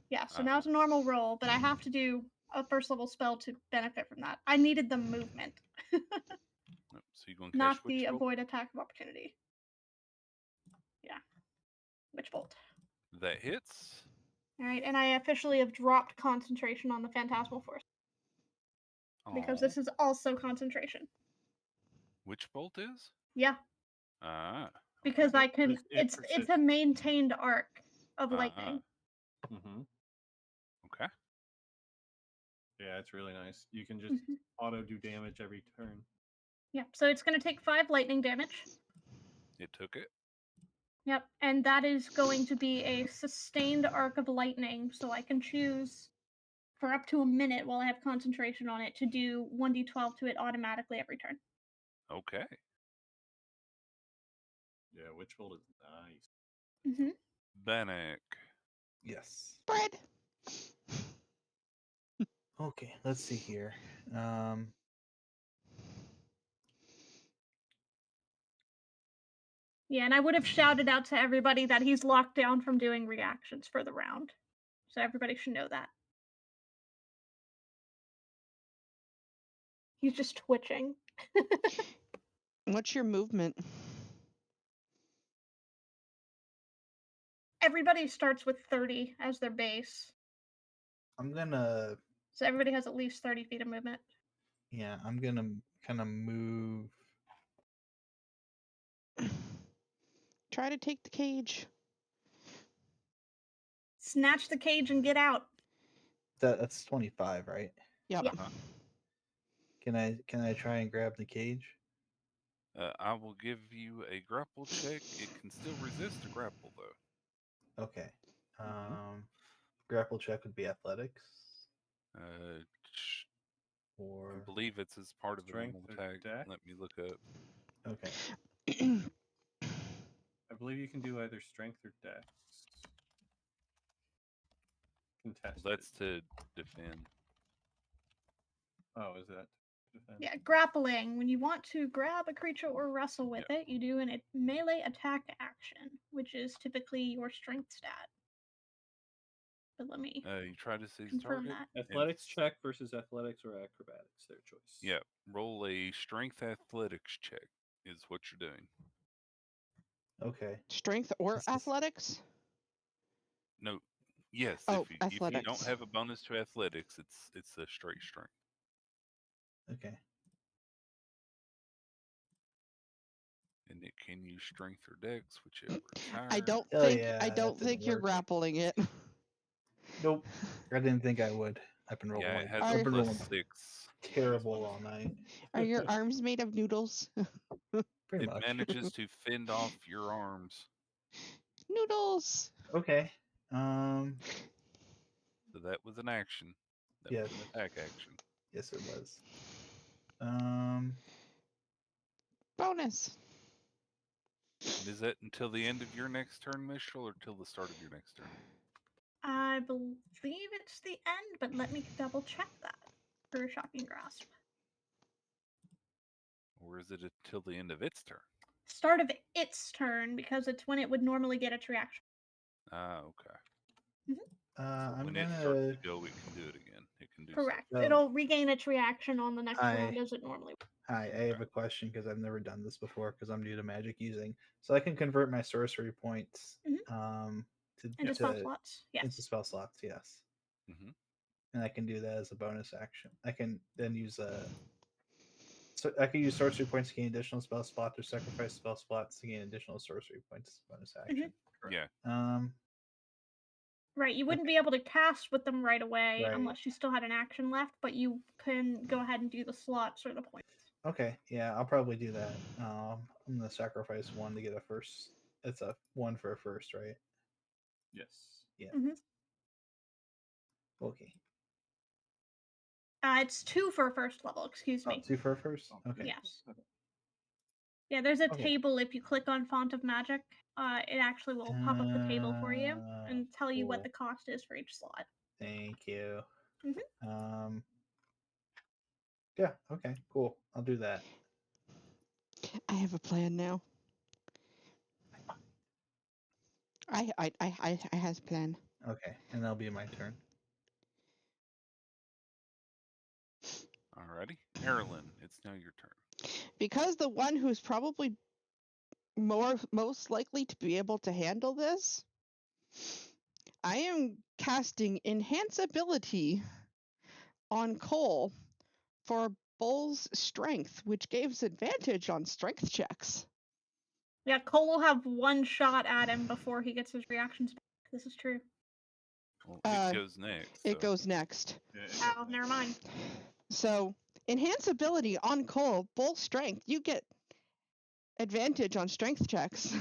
Yeah, so now it's a normal roll, but I have to do a first level spell to benefit from that. I needed the movement, Yep, so you're going to not cast the Witch Bolt? avoid attack of opportunity. Yeah, Witch Bolt. That hits. All right, and I officially have dropped concentration on the Phantasmal Force because Aw. this is also concentration. Witch Bolt is? Yeah, Ah. because okay. I can. It It's a maintained arc of Ah, lightning. Mm-hmm. Okay. Yeah, it's really nice. You can just Mhm. auto do damage every turn. Yeah, so it's going to take 5 lightning damage. It took it. Yep, and that is going to be a sustained arc of lightning, so I can choose for up to a minute while I have concentration on it to do 1d12 to it automatically every turn. Okay. Yeah, Witch Bolt is nice. Mm-hmm. Bannock. Yes. Bread. Okay, let's see here. Yeah, and I would have shouted out to everybody that he's locked down from doing reactions for the round. So everybody should know that. He's just twitching. What's your movement? Everybody starts with 30 as their base. I'm gonna, So everybody has at least 30 feet of movement. yeah, I'm gonna kind of move. Try to take the cage. Snatch the cage and get out. That's 25, right? Yep. Yeah. Uh-huh. Can I try and grab the cage? I will give you a grapple check. It can still resist a grapple, though. Okay. Mhm. Grapple check would be athletics, Uh, I or believe it's as part of a normal Strength or tag. dex? Let me look up. okay. I believe you can do either strength or dex. Contested. That's to defend. Oh, is that defense? Yeah, grappling. When you want to grab a creature or wrestle with it, you do a melee attack action, which is typically your strength stat. But let me You try to seize confirm target. that. Athletics check versus athletics or acrobatics, their choice. Yeah, roll a strength athletics check is what you're doing. Okay. Strength or This is- athletics? No, yes. Oh, if you don't athletics. have a bonus to athletics, it's a straight strength. Okay. And it can use strength or dex, whichever is higher. I don't Oh, think yeah, I that don't think didn't you're work. grappling it. Nope. I didn't think I would. I've been rolling Yeah, it like has Are- a I've been rolling +6. terrible all night. Are your arms made of noodles? Pretty It much. manages to fend off your arms. Noodles. Okay. So that was an action. That Yes. was an attack action. Yes, it was. Bonus. And is that until the end of your next turn, Mitchell, or till the start of your next turn? I believe it's the end, but let me double check that for Shocking Grasp. Or is it until the end of its turn? Start of its turn, because it's when it would normally get its reaction. Ah, okay. So I'm when it starts gonna. to go, it can do it again. It can do Correct. So- It'll regain its reaction on the next Hi. round as it normally would. Hi, I have a question because I've never done this before because I'm new to magic using. So I can convert my sorcery points Into spell slots. Yes. into spell slots, yes. Mhm. And I can do that as a bonus action. I can then use so I can use sorcery points to gain additional spell slots or sacrifice spell slots to gain additional sorcery points as a bonus action. Yeah. Right, you wouldn't Okay. be able to cast with them right away Right. unless you still had an action left, but you can go ahead and do the slots or the points. Okay, yeah, I'll probably do that. I'm gonna sacrifice one to get a first. It's a one for a first, right? Yes. Yeah. Mhm. Okay. It's 2 for a first level, excuse Oh, me. two for a first? Oh, Okay. Yes. Yeah, there's a Okay. table. If you click on Font of Magic, it actually will pop up the table for you and tell you what Cool. the cost is for each slot. Thank you. Mhm. Yeah. Okay. Cool. I'll do that. I have a plan now. I has a plan. Okay, and that'll be my turn. Alrighty. Aerilyn, it's now your turn. Because the one who's probably most likely to be able to handle this, I am casting Enhance Ability on Cole for Bull's Strength, which gives advantage on strength checks. Yeah, Cole will have one shot at him before he gets his reactions back. This is true. Well, Uh, it goes next. It so- goes next. Yeah, it Oh, goes never next. mind. So, Enhance Ability on Cole, Bull Strength, you get advantage on strength checks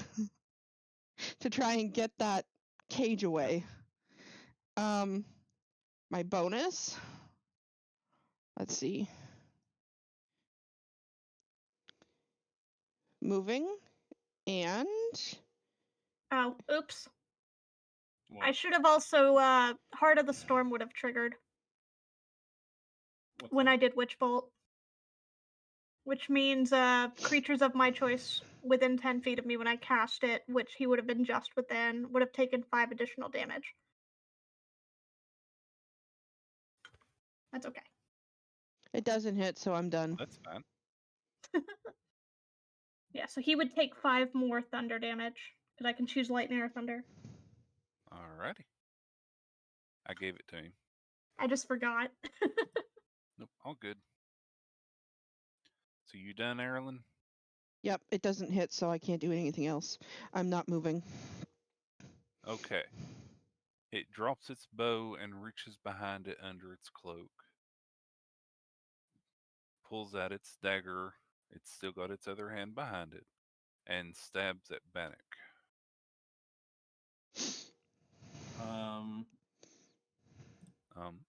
to try and get that cage away. My bonus, let's see. Moving and Oh, oops. What? I should have also, Heart of the Storm would have triggered What's when that? I did Witch Bolt. Which means, creatures of my choice within 10 feet of me when I cast it, which he would have been just within, would have taken 5 additional damage. That's okay. it doesn't hit, so I'm done. That's fine. Yeah, so he would take 5 more thunder damage, because I can choose lightning or thunder. Alrighty. I gave it to him. I just forgot. Nope, all good. So you done, Aerilyn? Yep, it doesn't hit, so I can't do anything else. I'm not moving. Okay. It drops its bow and reaches behind it under its cloak. Pulls out its dagger. It's still got its other hand behind it. And stabs at Bannock. Um, Um,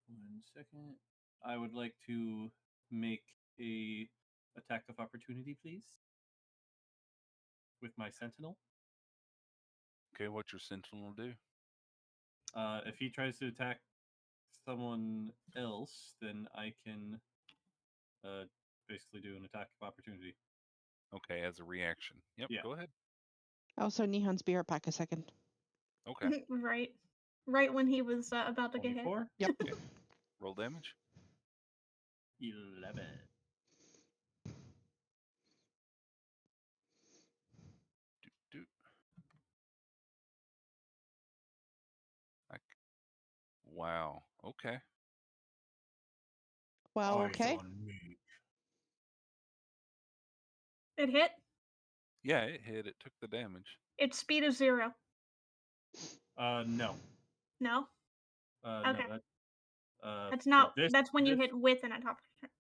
1 second. I would like to make a attack of opportunity, please, with my sentinel. okay, what's your sentinel do? If he tries to attack someone else, then I can basically do an attack of opportunity. Okay, as a reaction. Yep, Yeah. go ahead. Also, Nihon's beer pack a second. Okay, Right. Right when he was about to get hit. 24, Yep. roll damage. 11. Doot, doot. Wow, okay. Well, Eyes okay. on me. It hit. Yeah, it hit. It took the damage. Its speed is 0. No. No? No, Okay. that That's so not. this That's when you this- hit with an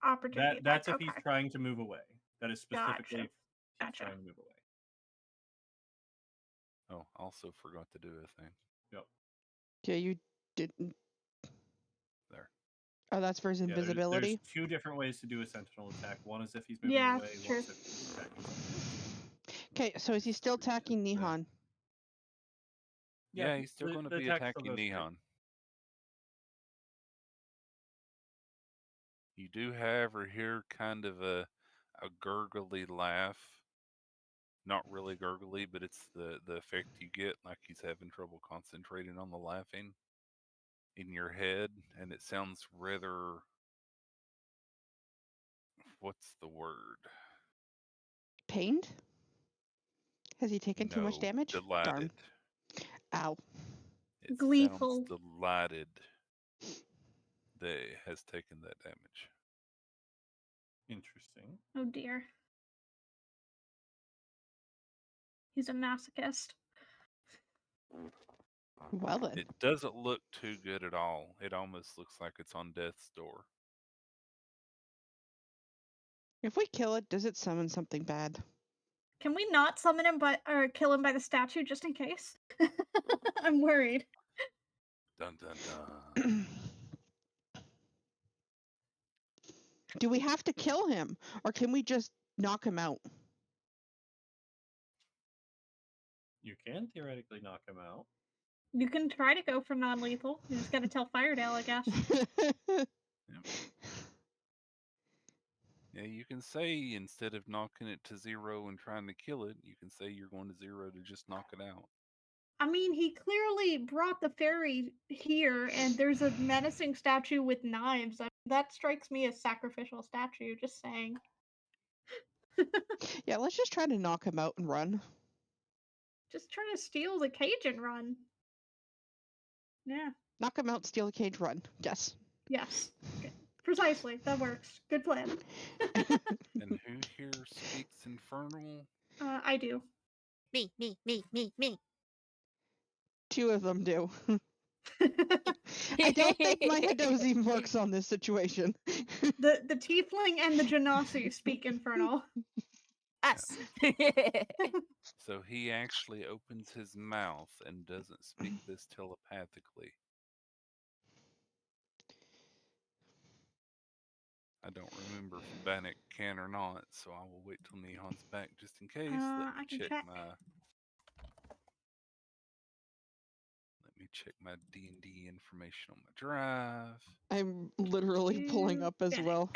opportunity that's attack. if he's Okay. trying to move away. That is specifically if he's Gotcha. trying to move away. Oh, also forgot to do a thing. Yep. Yeah, you didn't. There. Oh, that's for his Yeah, invisibility. there's 2 different ways to do a sentinel attack. One is if he's moving Yeah, away, true. one is if he's attacking someone else. Okay, so is he still attacking Nihon? Yeah, he's still going to the be attack still attacking goes through. Nihon. You do, however, hear kind of a gurgly laugh. Not really gurgly, but it's the effect you get, like he's having trouble concentrating on the laughing in your head, and it sounds rather. What's the word? Pained? Has he taken too much No, damage? delighted. Darn. Ow. It Gleeful. sounds delighted that it has taken that damage. Interesting. Oh dear. He's a masochist. Well then. It doesn't look too good at all. It almost looks like it's on death's door. If we kill it, does it summon something bad? Can we not summon him or kill him by the statue just in case? I'm worried. Dun dun dun. Do we have to kill him? Or can we just knock him out. You can theoretically knock him out. You can try to go for non-lethal. You just got to tell Firedale, I guess. Yeah, you can say instead of knocking it to 0 and trying to kill it, you can say you're going to 0 to just knock it out. I mean, he clearly brought the fairy here, and there's a menacing statue with knives. That strikes me as sacrificial statue, just saying. Yeah, let's just try to knock him out and run. Just try to steal the cage and run. Yeah. Knock him out, steal the cage, run. Yes. Yes. Okay. Precisely. That works. Good plan. And who here speaks Infernal? I do. Me. 2 of them do. I don't think my Hidose even works on this situation. The tiefling and the genasi speak infernal. Us. So he actually opens his mouth and doesn't speak this telepathically. I don't remember if Bannock can or not, so I will wait till Nihon's back just in case. I can check. Let me check my D&D information on my drive. I'm literally pulling up as well.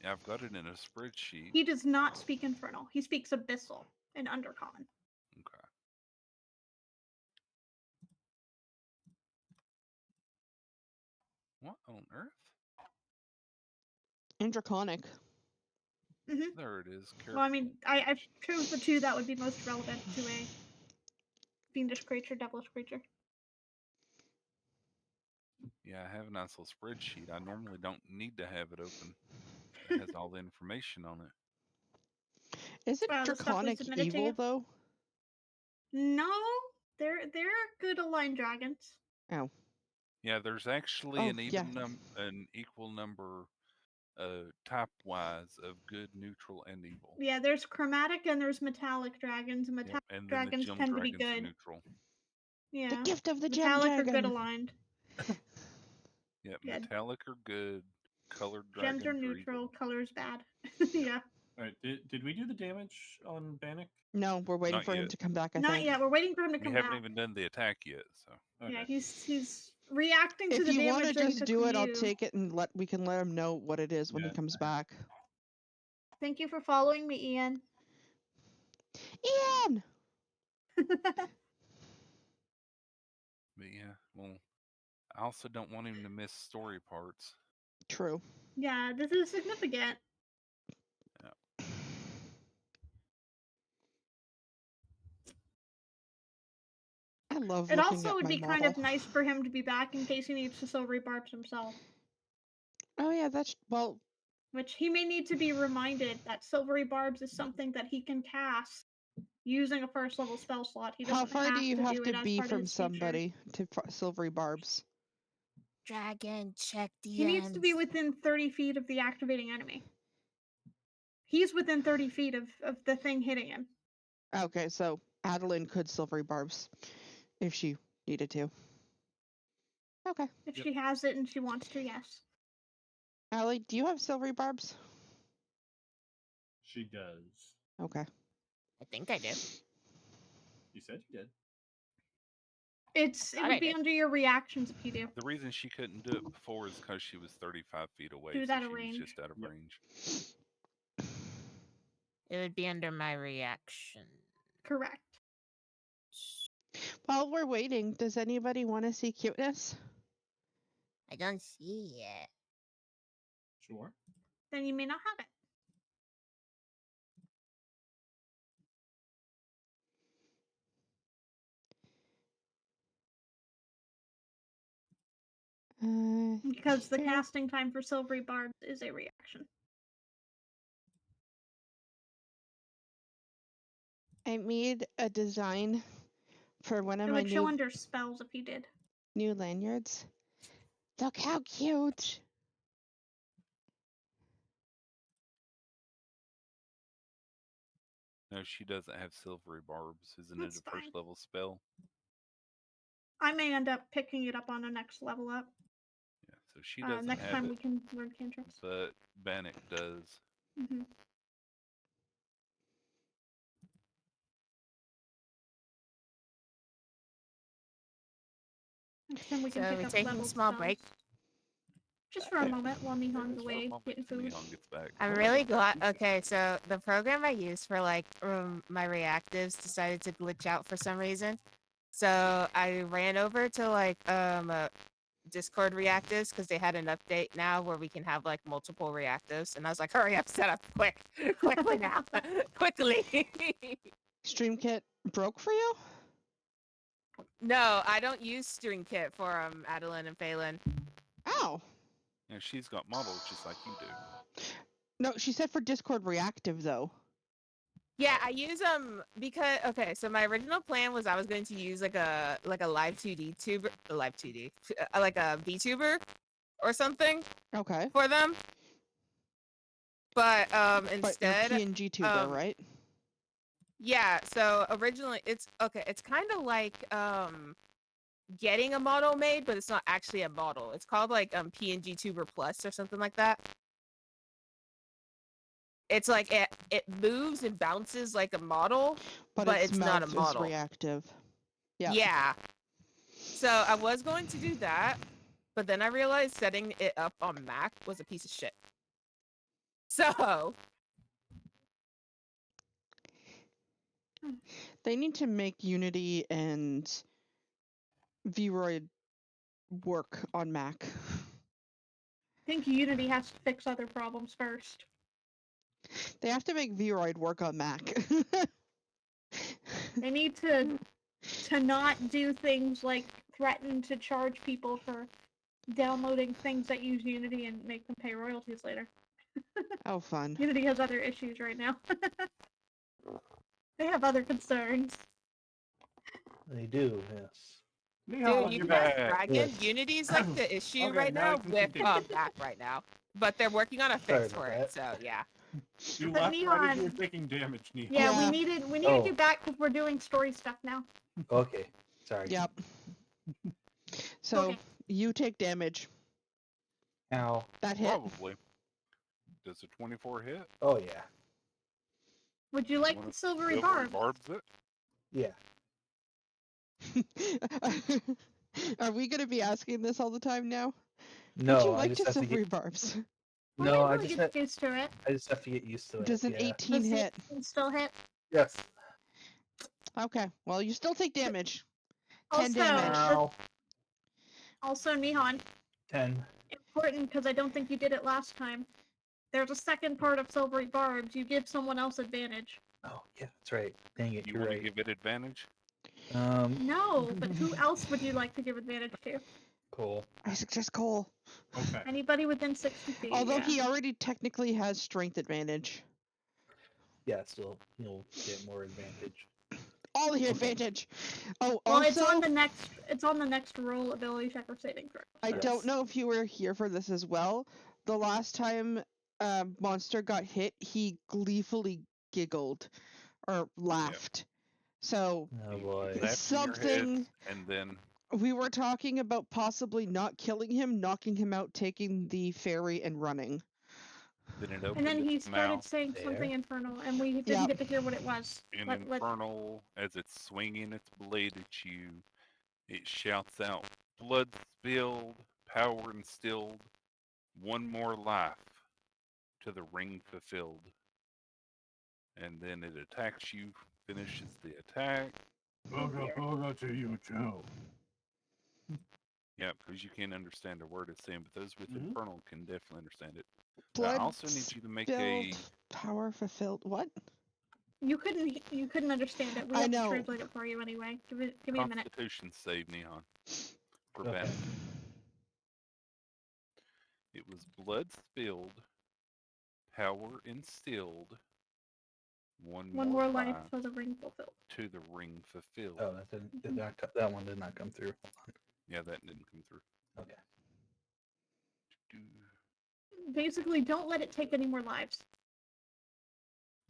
Yeah, I've got it in a spreadsheet. He does not speak infernal. He speaks abyssal and undercommon. Okay. What on earth? And Draconic. Mm-hmm. There it is. Careful. Well, I mean, I chose the 2 that would be most relevant to a fiendish creature, devilish creature. Yeah, I have a nice little spreadsheet. I normally don't need to have it open. It has all the information on it. Isn't The stuff we Draconic submitted to evil you? though? No, they're good aligned dragons. Oh. Yeah, there's actually Oh, yeah. an equal number type-wise of good, neutral, and evil. Yeah, there's chromatic and there's metallic dragons. And metallic And then dragons the gem tend to be dragons are good. neutral. Yeah. The gift of the gem Metallic are dragon. good aligned. Yeah, Yeah. metallic are good. Colored Gems dragons are are neutral, evil. colors bad. Yeah. All right, did we do the damage on Bannock? No, we're waiting Not for him yet. to come back, I Not think. yet. We're waiting for him to We come haven't back. even done the attack yet, so. Okay. Yeah, he's reacting to If the you want damage to that he just took do from it, I'll you. take it and we can let him know what it is when he Yeah. comes back. Thank you for following me, Ian. Ian! But yeah, well, I also don't want him to miss story parts. True. Yeah, this is significant. Yeah. I love It looking also at would my be model. kind of nice for him to be back in case he needs to silvery barbs himself. Oh yeah, that's well. Which he may need to be reminded that silvery barbs is something that he can cast using a first level spell slot. He How doesn't far do you have do to it as be part of from his feature. somebody to silvery barbs? Dragon, check DMs. He needs to be within 30 feet of the activating enemy. He's within 30 feet of the thing hitting him. Okay, so Aerilyn could silvery barbs if she needed to. Okay. If Yep. she has it and she wants to, yes. Allie, do you have silvery barbs? She does. Okay. I think I do. You said you did. It Thought I would be did. under your reactions if you do. The reason she couldn't do it before is because she was 35 feet away. She was so out of she range. was just out of Yep. range. It would be under my reaction. Correct. While we're waiting, does anybody want to see cuteness? I don't see it. Sure. Then you may not have it. Because the here. casting time for silvery barbs is a reaction. I made a design for one of It my would show under spells if you did. new lanyards. Look how cute! No, she doesn't have silvery barbs. Isn't That's it a first fine. level spell? I may end up picking it up on the next level up. Yeah, so she doesn't Next have time it, we can learn cantrips. but Bannock does. Mm-hmm. Then we can So pick we're up taking a leveled small spells. break. Just for a moment while Nihon's Just for a away moment getting till food. Nihon gets back. I'm really glad. Okay, so the program I use for like my reactives decided to glitch out for some reason. So I ran over to like Discord reactives because they had an update now where we can have like multiple reactives, and I was like, hurry up, set up quickly now, quickly. StreamKit broke for you? No, I don't use Stream Kit for Adeline and Phelan. Ow. And she's got models just like you do. No, she said for Discord reactive though. Yeah, I use because okay, so my original plan was I was going to use like a live 2D tuber, live 2D, like a VTuber or something Okay. for them. But But you're instead, PNG tuber, right? yeah, so originally it's okay, it's kind of like getting a model made, but it's not actually a model. It's called like PNG Tuber Plus or something like that. It's like it moves and bounces like a model, but its it's not a mouth is model. reactive. Yeah. Yeah. So I was going to do that, but then I realized setting it up on Mac was a piece of shit. So They need to make Unity and Vroid work on Mac. I think Unity has to fix other problems first. They have to make Vroid work on Mac. They need to not do things like threaten to charge people for downloading things that use Unity and make them pay royalties later. Oh, fun. Unity has other issues right now. They have other concerns. They do, yes. dude, you guys back. dragon. Yes. Unity's like the issue Okay, right now I now can with continue. Mac right now. But they're working on a Sorry fix about for it. that. So yeah. You But left right as you were Neon- taking damage, Neon. Yeah, Yeah. we needed Oh. you back because we're doing story stuff now. Okay, sorry. Yep. So, Okay. you take damage. Ow. That hit. Probably. Does a 24 hit? Oh yeah. Would you like Wanna the silvery silvery barb? barbs it? Yeah. Are we going to be asking this all the time now? No, Would you I like just to have to silvery get. barbs? No, I Maybe just we'll get used to it. have to get used to it. Does an yeah. 18 Does the hit? 18 still hit? Yes. Okay, well, you still take damage. 10 Also, damage. Ow. Also, Nihon, 10. important because I don't think you did it last time. There's a second part of silvery barbs. You give someone else advantage. Oh yeah, that's right. Dang it, You you're want to right. give it advantage? No, but who else would you like to give advantage to? Cool. I suggest Cole. Okay. Anybody within 60 feet. Although yeah. he already technically has strength advantage. Yeah, still you'll get more advantage. All the Okay. advantage. Oh, Well, also, it's on the next roll ability check or saving throw. I Yes. don't know if you were here for this as well. The last time Monster got hit, he gleefully giggled or laughed. So Oh He boy. laughed in your head, something and then we were talking about possibly not killing him, knocking him out, taking the ferry, and running. it opened And then he its started mouth. saying something There. infernal, and we didn't Yeah. get to hear what it was. In Let- infernal, as it's swinging its blade at you, it shouts out, "Blood spilled, power instilled, one more life to the ring fulfilled." And then it attacks you, finishes the attack. Boga boga to you, Joe. Yeah, because you can't understand a word it's saying, but those with Mhm. infernal can definitely understand it. I Blood also need you to make a. spilled, power fulfilled. What? You couldn't understand it. We I have know. to translate it for you anyway. Give me a minute. Constitution save, Neon. For Okay. battle. It was blood spilled, power instilled, one One more more life life till the ring fulfilled. to the ring fulfilled. Oh, that one did not come through. Hold Yeah, that didn't come through. on. Okay. Basically, don't let it take any more lives.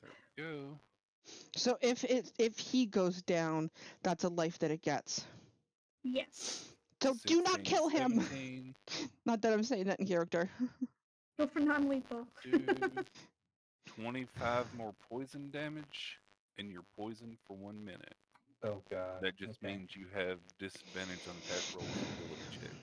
There we go. So if he goes down, that's a life that it gets. Yes. So do not 16, kill him. 17, Not that I'm saying that in character. Go for non-lethal. dude. 25 more poison damage, and you're poisoned for 1 minute. Oh god. That just okay. means you have disadvantage on attack rolls and ability checks.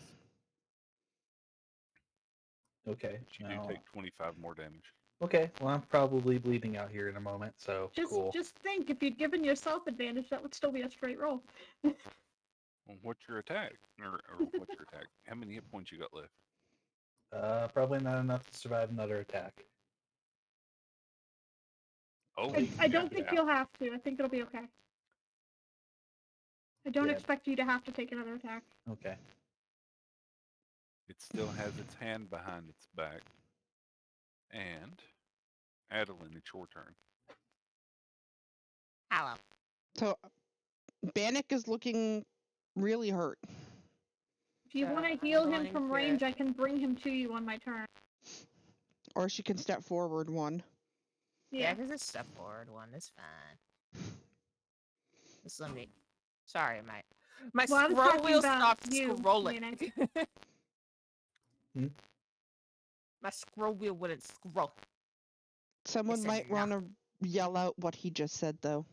Okay. But you do Now, take 25 more damage. okay. Well, I'm probably bleeding out here in a moment, so cool. Just think, if you'd given yourself advantage, that would still be a straight roll. Well, what's your attack? Or what's your attack? How many hit points you got left? Probably not enough to survive another attack. Oh, I don't think yeah. you'll have to. I think it'll be okay. I don't Yeah. expect you to have to take another attack. Okay. It still has its hand behind its back. And Adeline, it's your turn. Hello. So Bannock is looking really hurt. If you want to I'm heal him going from to- range, I can bring him to you on my turn. Or she can step forward one. Yeah, because it's step forward one. It's fine. Just let me. Sorry, my Well, I was scroll talking wheel about stopped you, scrolling. Hmm? My scroll wheel wouldn't scroll. Someone said might no. want to yell out what he just said, though.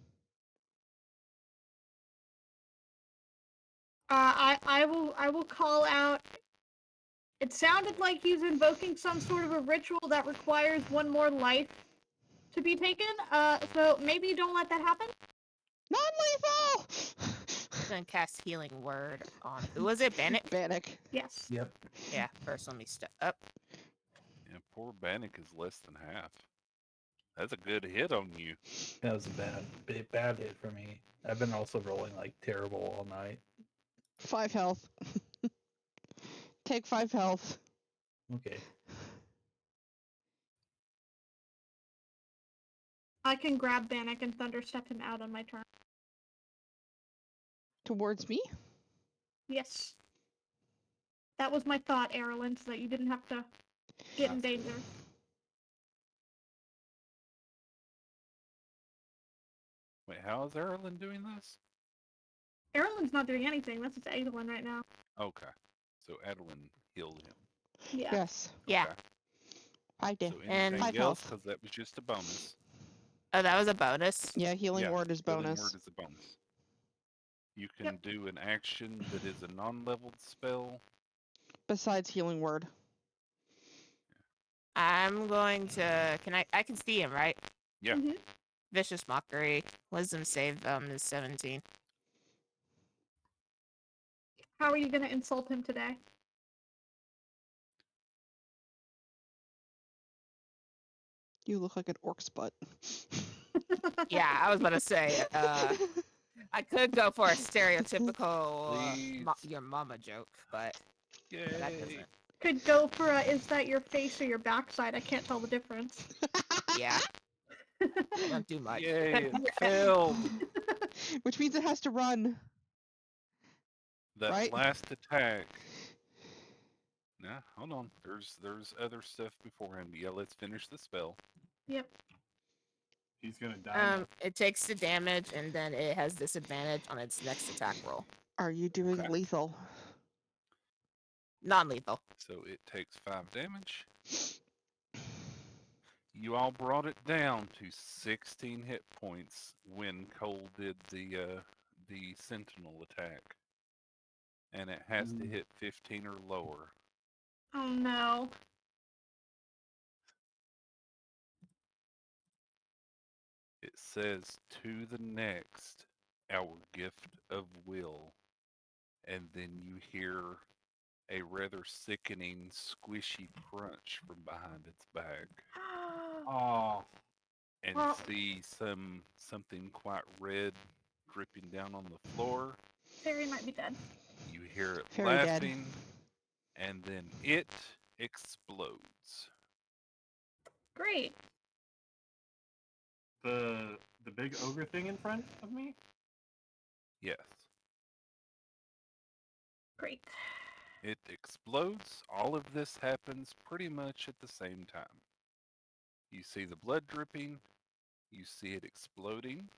I will call out. It sounded like he's invoking some sort of a ritual that requires one more life to be taken. So maybe don't let that happen. Non-lethal! Then cast healing word on. Who was it? Bannock? Bannock. Yes. Yep. Yeah. First, let me step up. Yeah, poor Bannock is less than half. That's a good hit on you. That was a bad hit for me. I've been also rolling like terrible all night. 5 health. Take 5 health. Okay. I can grab Bannock and thunderstep him out on my turn. Towards me? Yes. That was my thought, Aerilyn, so that you didn't have to get in danger. Wait, how is Aerilyn doing this? Aerilyn's not doing anything. That's just Aerilyn right now. Okay. So Adeline healed him. Yeah. Yes. Yeah. Okay. 5 So damage. And- anything 5 else? health. Because that was just a bonus. Oh, that was a bonus. Yeah, healing Yeah, word is healing bonus. word is a bonus. You can Yep. do an action that is a non-leveled spell. Besides healing word. I'm going to. I can see him, right? Yeah. Mhm. Vicious mockery. Wisdom save is 17. How are you going to insult him today? You look like an orc's butt. Yeah, I was about to say. I could go for a stereotypical Please. your mama joke, but that Yay. doesn't. Could go for a, is that your face or your backside? I can't tell the difference. Yeah, don't do much. Yay, it failed. Which means it has to run. That Right? last attack. Nah, hold on. There's other stuff before him. Yeah, let's finish the spell. Yep. He's gonna die. now. It takes the damage and then it has disadvantage on its next attack roll. Are you doing Okay. lethal? Non-lethal. So it takes 5 damage. You all brought it down to 16 hit points when Cole did the sentinel attack. And it has to hit 15 or lower. Oh no. It says to the next, our gift of will. And then you hear a rather sickening, squishy crunch from behind its back. Oh, And Well- see something quite red dripping down on the floor. Fairy might be dead. You hear it Very dead. laughing, and then it explodes. Great. the big ogre thing in front of me. Yes. Great. It explodes. All of this happens pretty much at the same time. You see the blood dripping. You see it exploding.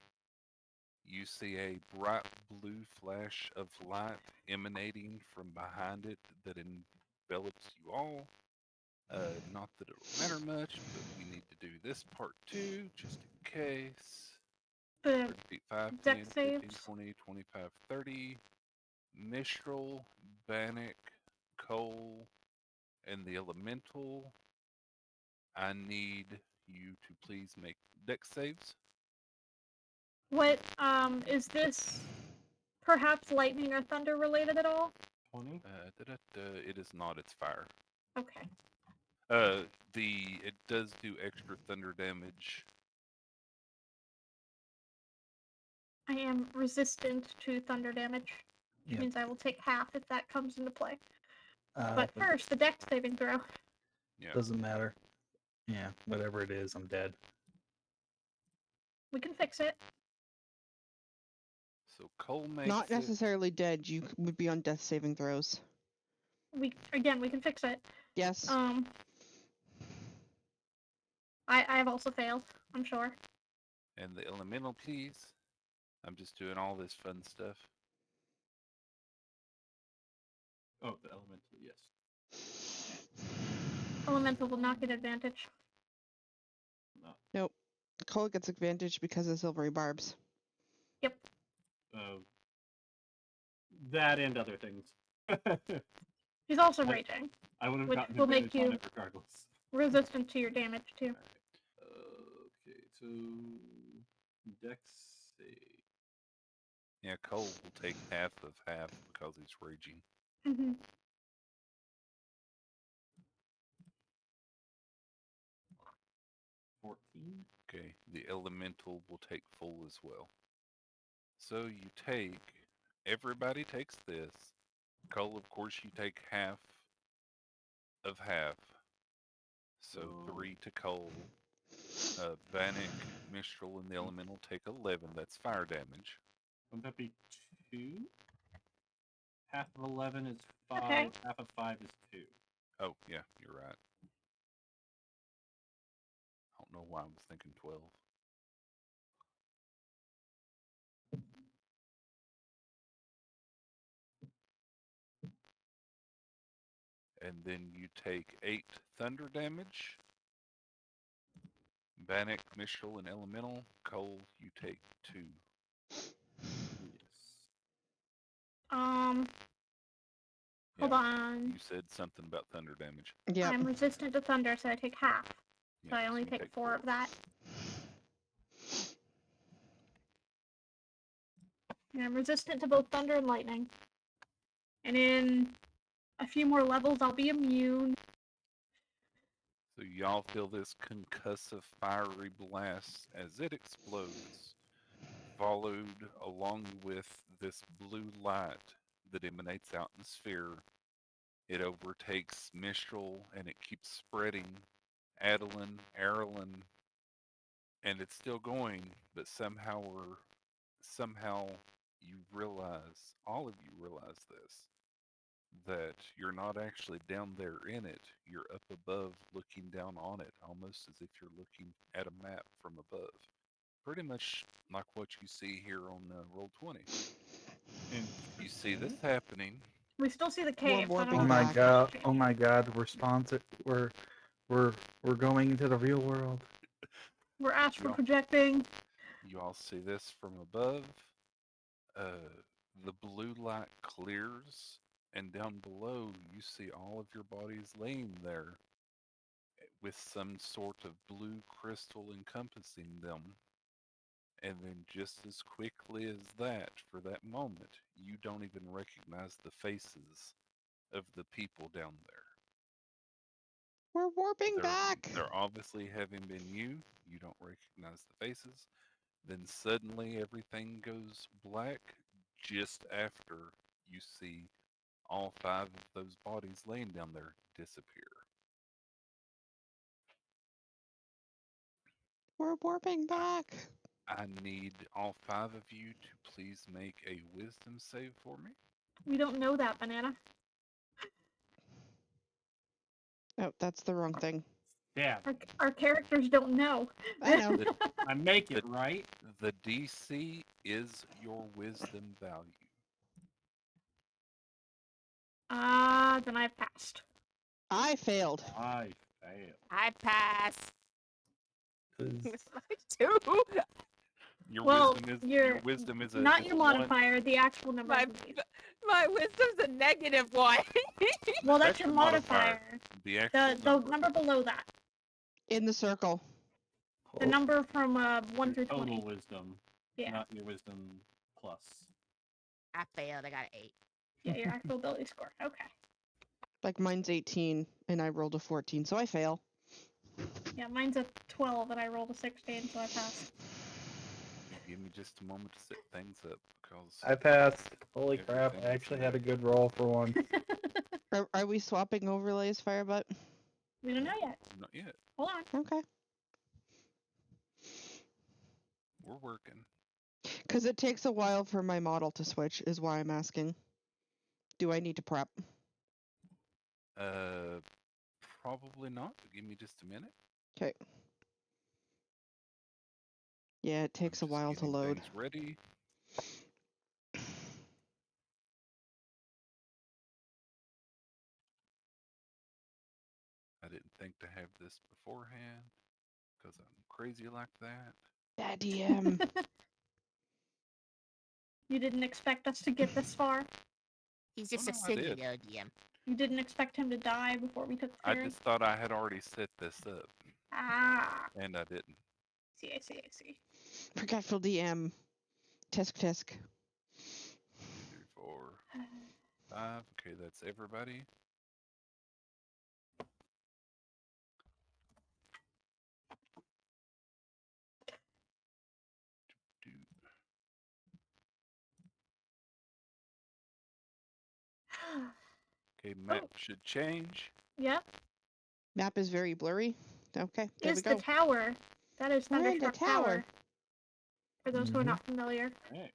You see a bright blue flash of light emanating from behind it that envelops you all. Not that it'll matter much, but we need to do this part too, just in case. The 30 feet, 5, deck 10, 15, saves. 20, 25, 30. Mistral, Bannock, Coal, and the Elemental. I need you to please make deck saves. What is this perhaps lightning or thunder related at all? 20. It is not, it's fire. Okay. It does do extra thunder damage. I am resistant to thunder damage, which Yep. means I will take half if that comes into play. But But first, the deck saving throw. Yeah. doesn't matter. Yeah, whatever it is, I'm dead. We can fix it. So Cole makes Not it. necessarily dead. You would be on death saving throws. We can fix it. Yes. I have also failed, I'm sure. And the Elemental, please. I'm just doing all this fun stuff. Oh, the elemental, yes. Elemental will not get advantage. No. Nope. Cole gets advantage because of silvery barbs. Yep. That and other things. He's also raging. I would have Which gotten will make advantage on you- it regardless. Resistant to your damage too. Okay, so dex save. Yeah, Cole will take half of half because he's raging. Mm-hmm. 14. Okay, the Elemental will take full as well. So you take, everybody takes this. Cole, of course, you take half of half. So So- 3 to Cole. Bannock, Mistral, and the Elemental take 11. That's fire damage. Wouldn't that be 2? Half of 11 is 5. Okay. Half of 5 is 2. Oh, yeah, you're right. I don't know why I was thinking 12. And then you take 8 thunder damage. Bannock, Mistral, and Elemental. Cole, you take 2. Yes. Hold on. You said something about thunder damage. Yep. I'm resistant to thunder, so I take half. So I Yeah, only you take 4 of that. And I'm resistant to both thunder and lightning. And in a few more levels, I'll be immune. So y'all feel this concussive fiery blast as it explodes, followed along with this blue light that emanates out in the sphere. It overtakes Mistral and it keeps spreading. Aerilyn, and it's still going, but somehow you realize, all of you realize this, that you're not actually down there in it. You're up above looking down on it, almost as if you're looking at a map from above. Pretty much like what you see here on Roll20. And you see this happening. We still see the cave. so I don't warping Oh know my back. god! Oh my god! We're going into the real world. We're astral Yeah. projecting. You all see this from above. The blue light clears, and down below you see all of your bodies laying there with some sort of blue crystal encompassing them. And then just as quickly as that, for that moment, you don't even recognize the faces of the people down there. We're warping back. They're obviously having been you. You don't recognize the faces. Then suddenly everything goes black just after you see all 5 of those bodies laying down there disappear. We're warping back. I need all 5 of you to please make a wisdom save for me. We don't know that, Banana. Oh, that's the wrong thing. Yeah, Our characters don't know. I know. I make it, right? The DC is your wisdom value. Then I've passed. I failed. I fail. I pass. 'Cause Two. Your Well, wisdom is a not is your a one. modifier, the actual number My of movies. my wisdom's a -1. Well, that's That's your your modifier. modifier. The actual The number. number below that. In the circle. The number from 1 Your through total 20. wisdom, Yeah. not your wisdom plus. I failed. I got an 8. Yeah, your actual ability score. Okay. Like mine's 18 and I rolled a 14, so I fail. Yeah, mine's a 12 and I rolled a 16, so I passed. Give me just a moment to set things up because I passed. Holy crap! Everything I is actually had a new. good roll for one. Are we swapping overlays, Firebutt? We don't know yet. not yet. Hold on. Okay. We're working. Because it takes a while for my model to switch, is why I'm asking. Do I need to prep? Probably not. But give me just a minute. Okay. Yeah, it I'm takes a just while to getting load. things ready. I didn't think to have this beforehand because I'm crazy like that. Bad DM. You didn't expect us to get this far. He's just no, a I city did. though, DM. You didn't expect him to die before we took the I turn. just thought I had already set this up, Ah. and I didn't. I see. Forgetful DM. Tisk tisk. 2, 3, 4, 5. Okay, that's everybody. Do- Okay, map should change. Yep. Map is very blurry. Okay, there we Is go. the tower. That is We're in the Thunderstruck Tower. tower. For those who are not familiar. Okay.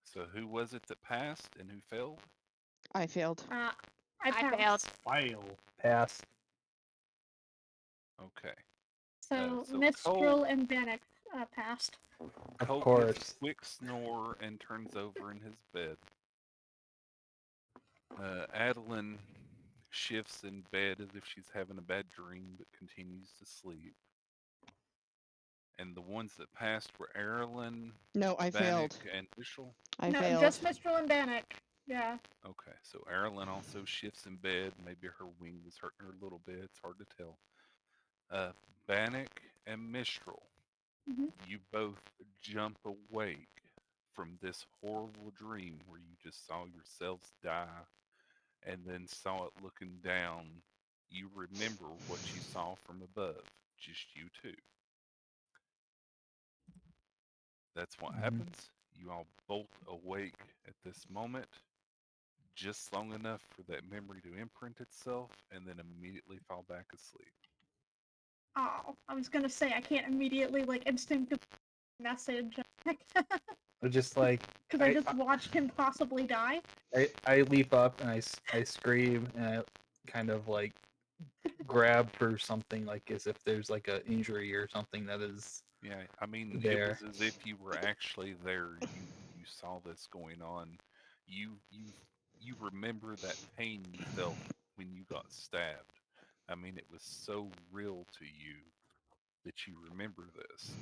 So who was it that passed and who failed? I failed. I passed. failed. Fail. Pass. Okay. So, so Mistral Cole- and Bannock passed. Of Cole course. gives a quick snore and turns over in his bed. Adeline shifts in bed as if she's having a bad dream but continues to sleep. And the ones that passed were Aerilyn, No, I Bannock, failed. and Mistral. I no, failed. just Mistral and Bannock. Yeah. Okay, so Aerilyn also shifts in bed. Maybe her wing was hurting her a little bit. It's hard to tell. Bannock and Mistral, Mhm. you both jump awake from this horrible dream where you just saw yourselves die and then saw it looking down. You remember what you saw from above, just you two. That's what happens. You all bolt awake at this moment, just long enough for that memory to imprint itself and then immediately fall back asleep. Oh, I was gonna say I can't immediately instant message Just like because I just watched him possibly die. I leap up and I scream and I kind of grab for something as if there's a injury or something that is Yeah, I mean, there. it was as if you were actually there. You saw this going on. You remember that pain you felt when you got stabbed. I mean, it was so real to you that you remember this.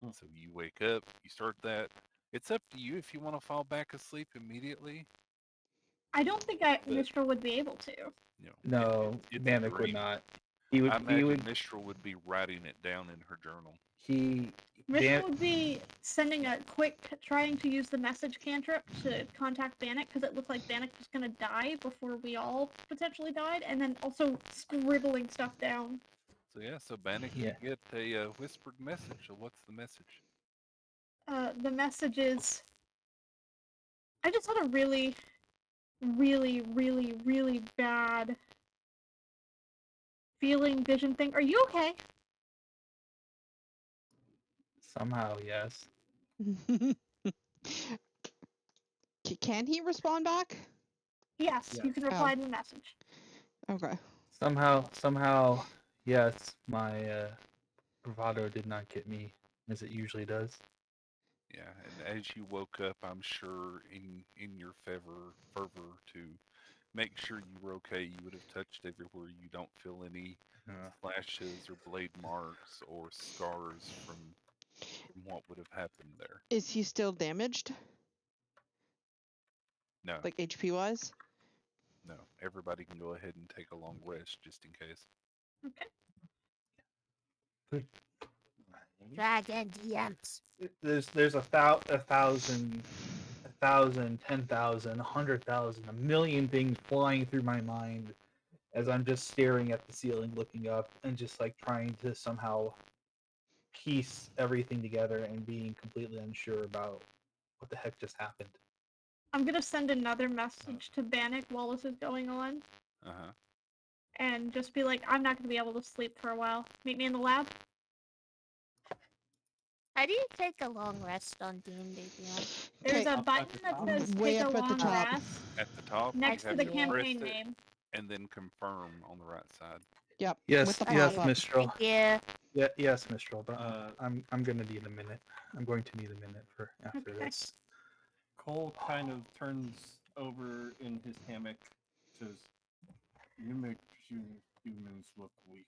Yeah. So you wake up, you start that. It's up to you if you want to fall back asleep immediately. I don't think Mistral would be able to. You know, No, it's a Bannock would dream. not. I imagine Mistral would be writing it down in her journal. Mistral would be sending a quick, trying to use the message cantrip to contact Bannock because it looked like Bannock was gonna die before we all potentially died, and then also scribbling stuff down. So yeah, so Bannock, you get a whispered message. So what's the message? The message is, I just had a really, really, really, really bad feeling vision thing. Are you okay? Somehow, yes. Can he respond back? Yes, you can reply to the message. Okay. Somehow, yes. My bravado did not get me as it usually does. Yeah, and as you woke up, I'm sure in your fervor to make sure you were okay. You would have touched everywhere. You don't feel any slashes or blade marks or scars from what would have happened there. Is he still damaged? No, Like HP wise? no. Everybody can go ahead and take a long rest just in case. Okay. Dragon DMs. There's a thousand, 10,000, 100,000, a million things flying through my mind as I'm just staring at the ceiling, looking up, and just like trying to somehow piece everything together and being completely unsure about what the heck just happened. I'm gonna send another message to Bannock while this is going on, Uh-huh. and just be like, I'm not gonna be able to sleep for a while. Meet me in the lab. How do you take a long rest on D&D Beyond? There's Okay, a button that says way take up a at the long top. rest At the top, next you to have the to press campaign it name. and then confirm on the right side. Yep. Yes, with the yes, pop-up. Mistral. Thank you. Yeah, yes, Mistral. But Uh, I'm gonna need a minute. I'm going to need a minute for after Okay. this. Cole kind of turns over in his hammock, says, "You make humans look weak,"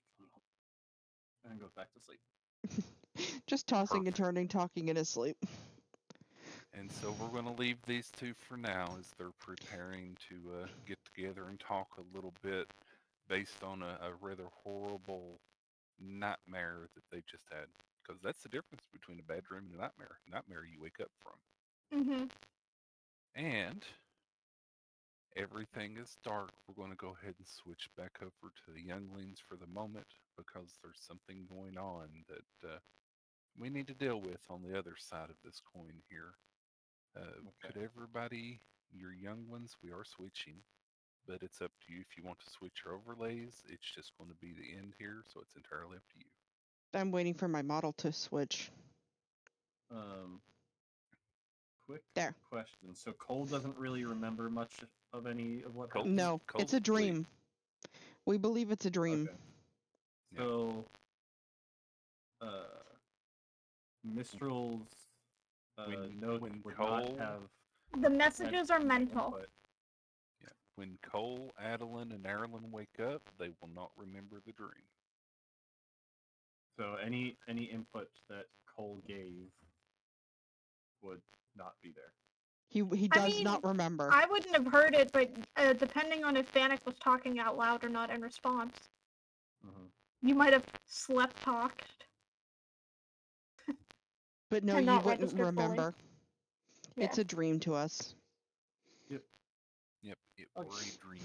and goes back to sleep. Just tossing and Perfect. turning, talking in his sleep. And so we're going to leave these two for now as they're preparing to get together and talk a little bit based on a rather horrible nightmare that they just had. Because that's the difference between a bad dream and a nightmare. Nightmare you wake up from. Mm-hmm. And everything is dark. We're going to go ahead and switch back over to the younglings for the moment because there's something going on that we need to deal with on the other side of this coin here. Could everybody, your young ones, we are switching, but it's up to you if you want to switch your overlays. It's just going to be the end here, so it's entirely up to you. I'm waiting for my model to switch. Quick There. question. So Cole doesn't really remember much of any of what Cole? happened? No, Cole's it's a asleep. dream. We believe it's a dream. Okay. Yeah. So, Mistral's notes when would Cole- not have. The messages are any mental. input. Yeah. When Cole, Adeline, and Aerilyn wake up, they will not remember the dream. So any input that Cole gave would not be there. He I does mean, not remember. I wouldn't have heard it, but depending on if Bannock was talking out loud or not in response, you might have slept talked. But no, and you not wouldn't registered fully. remember. Yeah. It's a dream to us. Yep, it were Okay. a dream.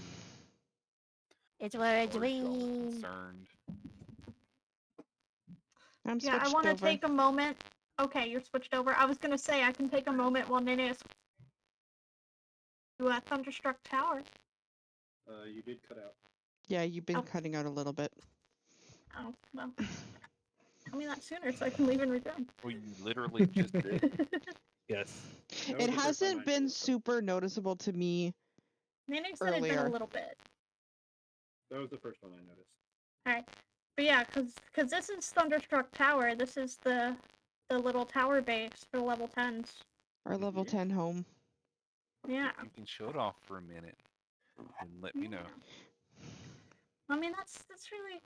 It's where a As far as y'all are dream. concerned. I'm Yeah, I switched want to over. take a moment. Okay, you're switched over. I was gonna say I can take a moment while Nene is to Thunderstruck Tower. You did cut out. Yeah, you've been Oh. cutting out a little bit. Oh, well. Tell me that sooner so I can leave and return. Well, you literally just did. Yes. That was It the first time I hasn't been noticed. super noticeable to me. Nene said it'd been a Earlier. little bit. That was the first one I noticed. Alright. But yeah, cause this is Thunderstruck Tower. This is the little tower base for level 10s. Our level 10 home. Yeah. You can show it off for a minute and let me know. I mean, that's really,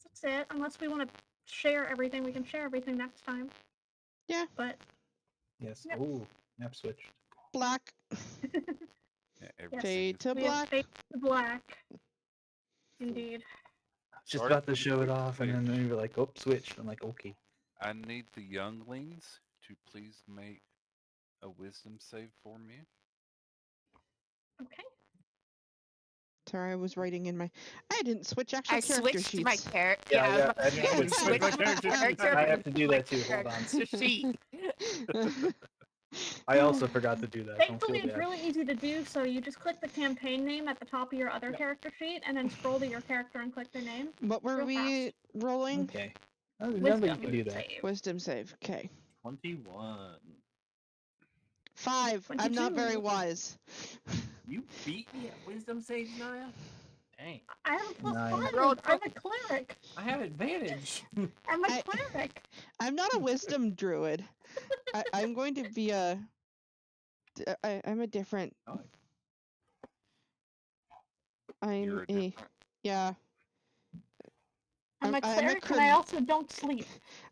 that's it. Unless we want to share everything, we can share everything next time. Yeah. But Yes. Yep. Oh, map switched. Black. Yeah, everything Fade is to we have black. fade to black. Indeed. Just Sorry about for to the show it quick off, and then switch. they were like, "Oh, switched." I'm like, "Okay." I need the younglings to please make a wisdom save for me. Okay. Sorry, I was writing in my. I didn't switch actual I character switched sheets. my character. Yeah, Yeah, yeah, I was I about to say, I switched my switched my character sheet. character. I have to do my that too. Hold on. character sheet. I also forgot to do that. Don't Thankfully, feel it's bad. really easy to do. So you just click the campaign name at the top of your other character sheet, and then scroll to your character and click their name. What were Real we fast. rolling? Okay. Oh, remember you Wisdom can do that. save. Wisdom save. Okay. 21. 5. I'm not very 22. wise. You beat me at wisdom saves, Naya? Dang. I have a plus Nine. 5. Rolled I'm a cleric. I have advantage. I'm a I- cleric. I'm not a wisdom druid. I'm going to be a. I'm a different. Oh. I'm You're a a different. yeah. I'm a I'm a cleric, and I also don't sleep.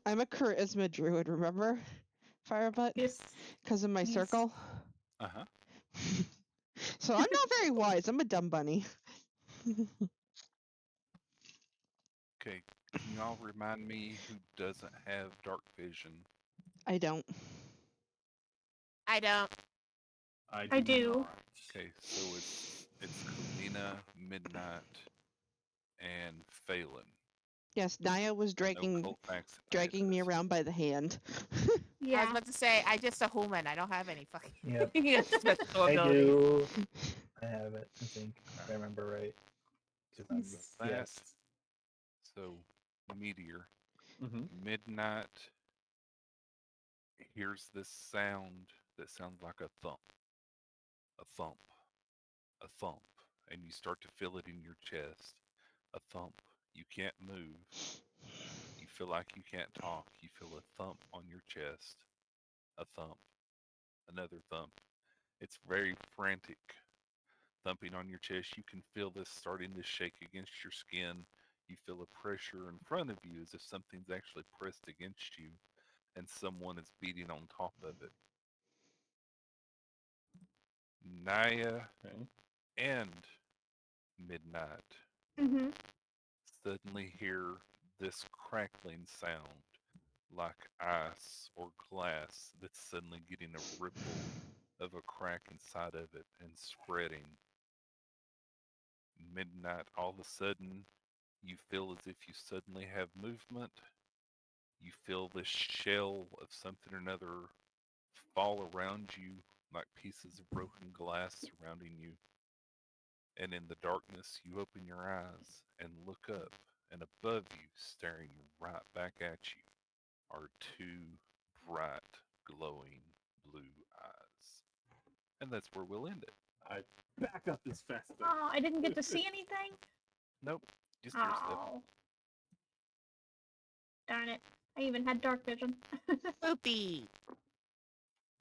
I'm a charisma druid. Remember, Firebutt? Yes. Because of my Yes. circle. Uh huh. So I'm not very wise. I'm a dumb bunny. Okay. Can you all remind me who doesn't have dark vision? I don't. I don't. I do. Not. Okay, so it's Kalina, Midnight, and Phelan. Yes, Naya was No dragging Colfax and dragging me Idas. around by the hand. I was Yeah. about to say, I just a human. I don't have any fucking Yep. special I abilities. do. I have it, I think, if I remember right. 'Cause I'm Yes. That. yes. So, Meteor, Mm-hmm. Midnight hears this sound that sounds like a thump, a thump, a thump, and you start to feel it in your chest. A thump. You can't move. You feel like you can't talk. You feel a thump on your chest. A thump. Another thump. It's very frantic. Thumping on your chest. You can feel this starting to shake against your skin. You feel a pressure in front of you as if something's actually pressed against you and someone is beating on top of it. Naya Okay. and Midnight Mhm. suddenly hear this crackling sound like ice or glass that's suddenly getting a ripple of a crack inside of it and spreading. Midnight, all of a sudden, you feel as if you suddenly have movement. You feel this shell of something or another fall around you like pieces of broken glass surrounding you. And in the darkness, you open your eyes and look up, and above you, staring right back at you, are two bright, glowing blue eyes. And that's where we'll end it. I back up as fast as Oh, I didn't get to see anything. Nope, just your stuff. Oh. Darn it. I even had dark vision. Poopy.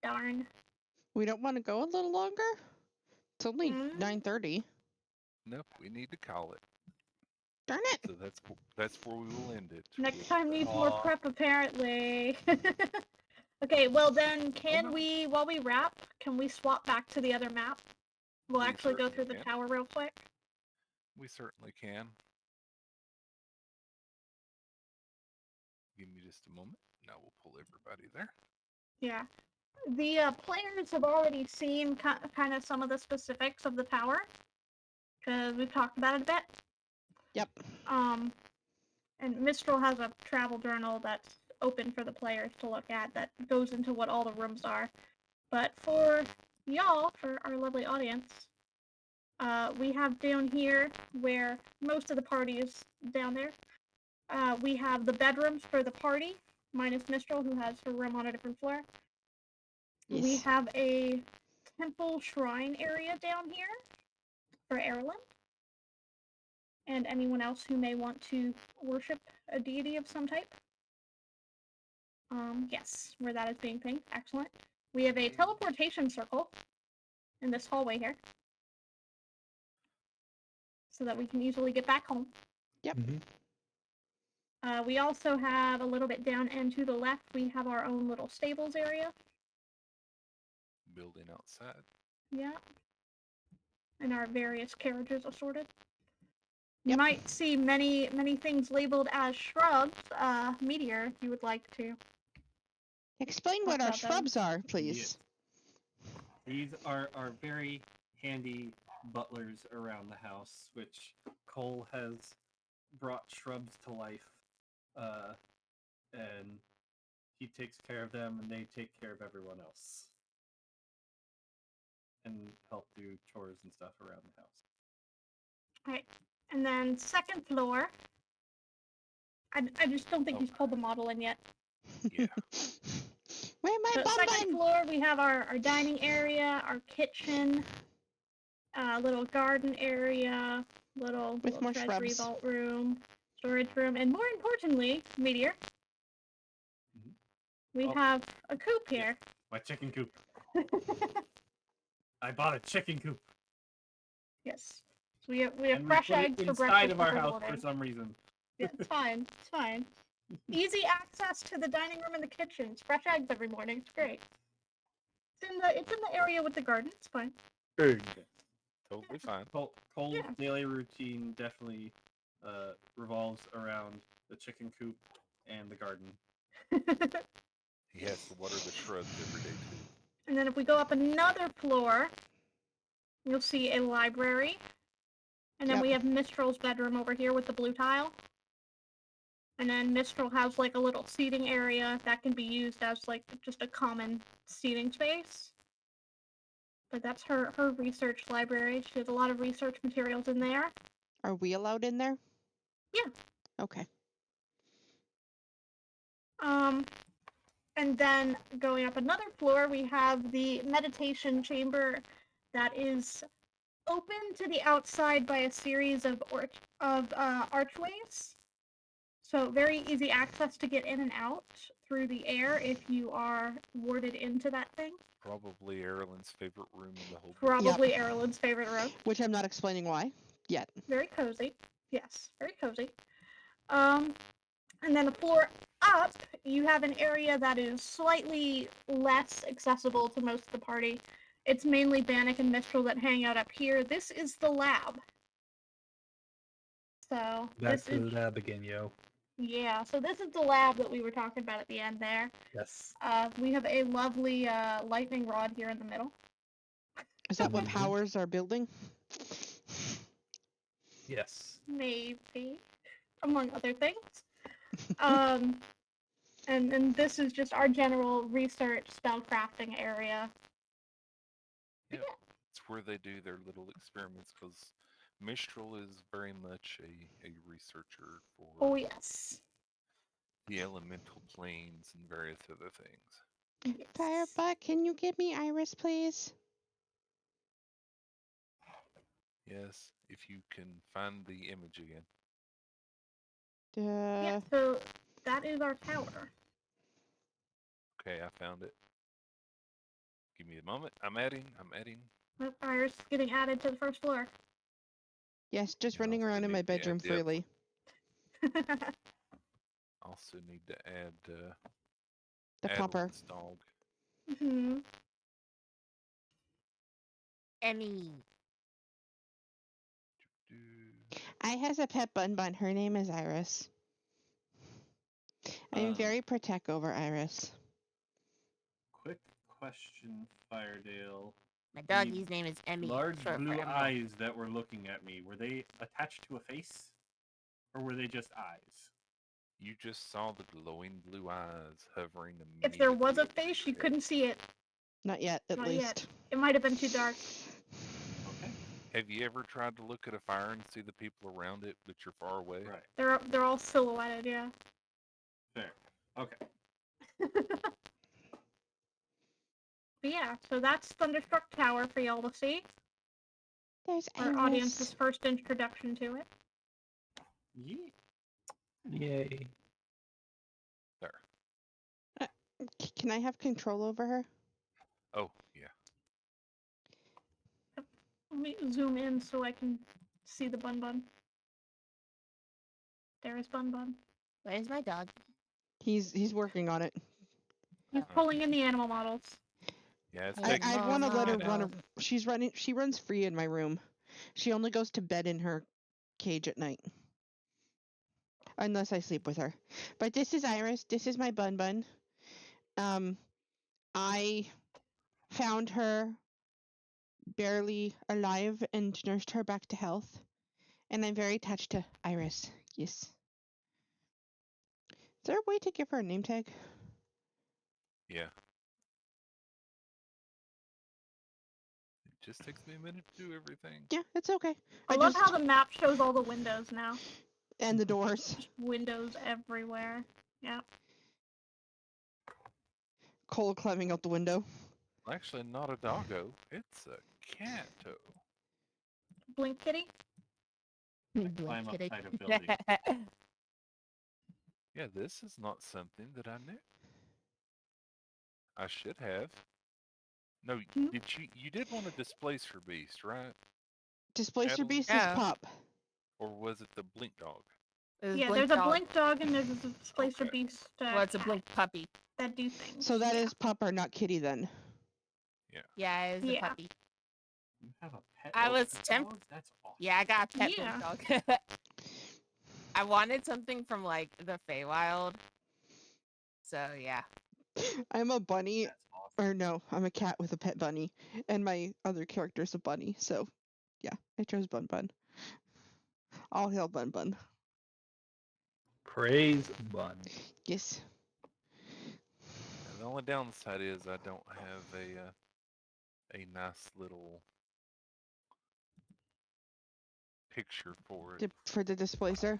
Darn. We don't want to go a little longer? It's only Mm. 9:30. Nope, we need to call it. Darn it. So that's where we will end it. Next with, time needs more Aw. prep, apparently. Okay, well then, can no. we, while we wrap, can we swap back to the other map? We'll We actually go certainly through the can. tower real quick. We certainly can. Give me just a moment. Now we'll pull everybody there. Yeah. The players have already seen kind of some of the specifics of the tower, because we've talked about it a bit. Yep. And Mistral has a travel journal that's open for the players to look at that goes into what all the rooms are. But for y'all, for our lovely audience, we have down here where most of the party is down there. We have the bedrooms for the party, minus Mistral, who has her room on a different floor. Yes. We have a temple shrine area down here for Aerilyn. And anyone else who may want to worship a deity of some type. Yes, where that is being pinged. Excellent. We have a teleportation circle in this hallway here, so that we can easily get back home. Yep. We also have a little bit down and to the left, we have our own little stables area. Building outside. Yeah. And our various carriages assorted. You Yep. might see many things labeled as shrubs. Meteor, if you would like to. Explain Talk what our about those. shrubs are, please. Yes. These are very handy butlers around the house, which Cole has brought shrubs to life, and he takes care of them, and they take care of everyone else, and help do chores and stuff around the house. Alright. And then second floor. I just don't think he's pulled the model in yet. Yeah. Where my So bum second bun? floor, we have our dining area, our kitchen, little garden area, little With more treasury shrubs. vault room, storage room, and more importantly, Meteor, Mhm. we Oh. have a coop Yeah. here. My chicken coop. I bought a chicken coop. Yes. So we have And we fresh put it eggs for inside breakfast of our every house morning. for some reason. Yeah, it's fine. It's fine. Easy access to the dining room and the kitchen. It's fresh eggs every morning. It's great. It's in the area with the garden. It's fine. Good. Totally fine. Cole's Yeah. daily routine definitely revolves around the chicken coop and the garden. He has to water the shrubs every day too. And then if we go up another floor, you'll see a library. And then Yep. we have Mistral's bedroom over here with the blue tile. And then Mistral has like a little seating area that can be used as like just a common seating space. But that's her research library. She has a lot of research materials in there. Are we allowed in there? Yeah. Okay. And then going up another floor, we have the meditation chamber that is open to the outside by a series of archways. So very easy access to get in and out through the air if you are warded into that thing. Probably Aerilyn's favorite room in the whole book. Probably Aerilyn's favorite room. Which I'm not explaining why yet. Very cozy. Yes, very cozy. And then a floor up, you have an area that is slightly less accessible to most of the party. It's mainly Bannock and Mistral that hang out up here. This is the lab. So Back this to is the lab again, yo. yeah. So this is the lab that we were talking about at the end there. Yes. We have a lovely lightning rod here in the middle. Is that what Mhm. powers our building? Yes. Maybe, among other things. And this is just our general research spellcrafting area. Yep. It's where they do their little experiments because Mistral is very much a researcher for Oh yes. the elemental planes and various other things. Yes. Firebug, can you give me Iris, please? Yes, if you can find the image again. Yeah, so that is our tower. Okay, I found it. Give me a moment. I'm adding. Oh, Iris is getting added to the first floor. Yes, just Yeah, running also around in need my to add bedroom depth. freely. Also need to add The popper. Adelaide's dog. hmm Emmy. I has a pet bun bun. Her name is Iris. I'm very protect over Iris. Quick question, Firedale. My doggy's name is Emmy. Large short for blue Emerald. eyes that were looking at me, were they attached to a face? Or were they just eyes? You just saw the glowing blue eyes hovering If there was a immediately over face, your you couldn't head. see it. Not yet, at Not least. yet. It might have been too dark. Okay. Have you ever tried to look at a fire and see the people around it, but you're far away? Right. They're all silhouetted, yeah. Fair. Okay. But yeah, so that's Thunderstruck Tower for y'all to see. There's Our audience's Iris. first introduction to it. Yeah. Yay. There. Can I have control over her? Oh, yeah. Let me zoom in so I can see the Bun Bun. There is Bun Bun. Where's my dog? He's working on it. He's pulling in the animal models. Yeah, it's I taking I some want to let her figuring run. out. She runs free in my room. She only goes to bed in her cage at night. Unless I sleep with her. But this is Iris. This is my Bun Bun. I found her barely alive and nursed her back to health. And I'm very attached to Iris. Yes. Is there a way to give her a name tag? Yeah. It just takes me a minute to do everything. Yeah, it's okay. I love how the map shows all the windows now. And the doors. Just windows everywhere. Yeah. Cole climbing out the window. Actually, not a doggo. It's a catto. Blink Kitty. Climb up Kidding. side of building. Yeah, this is not something that I knew. I should have. No, Hmm? did you did want to displace her beast, right? Displacer Adeline? Beast is Yeah. Pup. Or was it the blink dog? It was Yeah, Blink there's a Dog. blink dog and there's a displacer Okay. beast. Well, it's a cat blink puppy. that do things. So that yeah. is Pup or not Kitty then. Yeah, it was a Yeah. puppy. You have a pet. I was pet temp- dog? That's awesome. Yeah, I got a pet Yeah. blink dog. I wanted something from like the Feywild. So yeah. I'm a bunny, That's awesome. or no, I'm a cat with a pet bunny, and my other character's a bunny. So, yeah, I chose Bun Bun. All hail Bun Bun. Praise Bun. Yes. And the only downside is I don't have a nice little picture for it. For the displacer.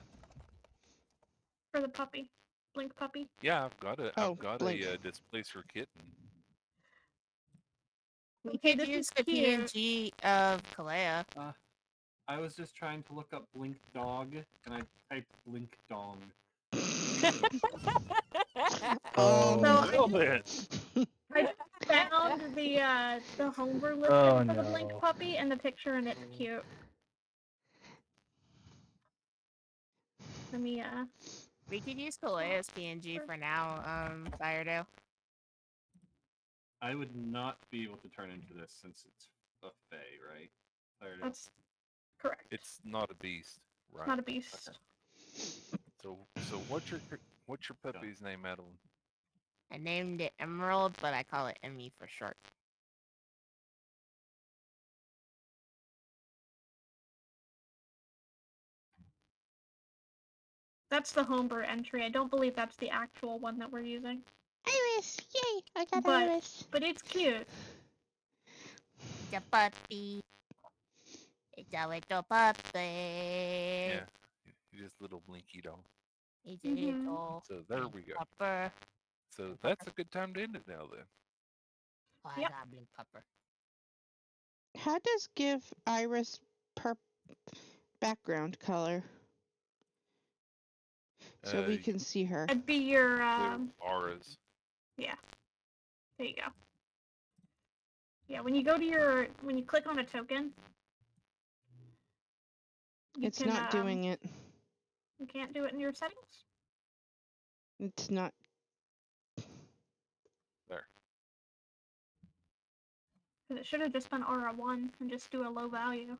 For the puppy. Blink puppy. Yeah, I've got Blink. a displacer kitten. We Okay, could this use is the cute. PNG of Kalea. I was just trying to look up blink dog, and I typed blink dong. Oh, So Well then. I found the homebrew listing Oh, for the blink no. puppy and the picture, and it's cute. Let me We could use Kalea's PNG for now, Firedale. I would not be able to turn into this since it's a fae, right? There it is. That's correct. It's not a beast, right? Not a beast. So what's your puppy's name, Adeline? I named it Emerald, but I call it Emmy for short. That's the homebrew entry. I don't believe that's the actual one that we're using. Iris! Yay! I got But- Iris. But it's cute. It's a puppy. It's a little puppy. Yeah, you just little blinky dog. It's a Mhm. little So there we go. pupper. So that's a good time to end it now then. Oh, I Yep. got a blink pupper. How does give Iris background color? So we can see her. That'd be your Their auras. yeah. There you go. Yeah, when you go to when you click on a token, you It's can, not doing it. You can't do it in your settings. It's not. There. Because it should have just been aura 1 and just do a low value.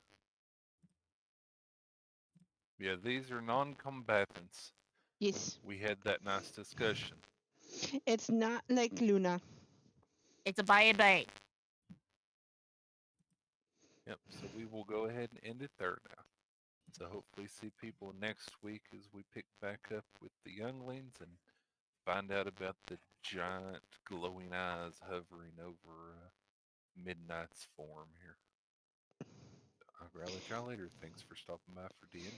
Yeah, these are non-combatants. Yes. We had that nice discussion. It's not like Luna. It's a bye-bye. Yep, so we will go ahead and end it there now. So hopefully see people next week as we pick back up with the younglings and find out about the giant glowing eyes hovering over Midnight's form here. I'll let y'all later. Thanks for stopping by for D&D.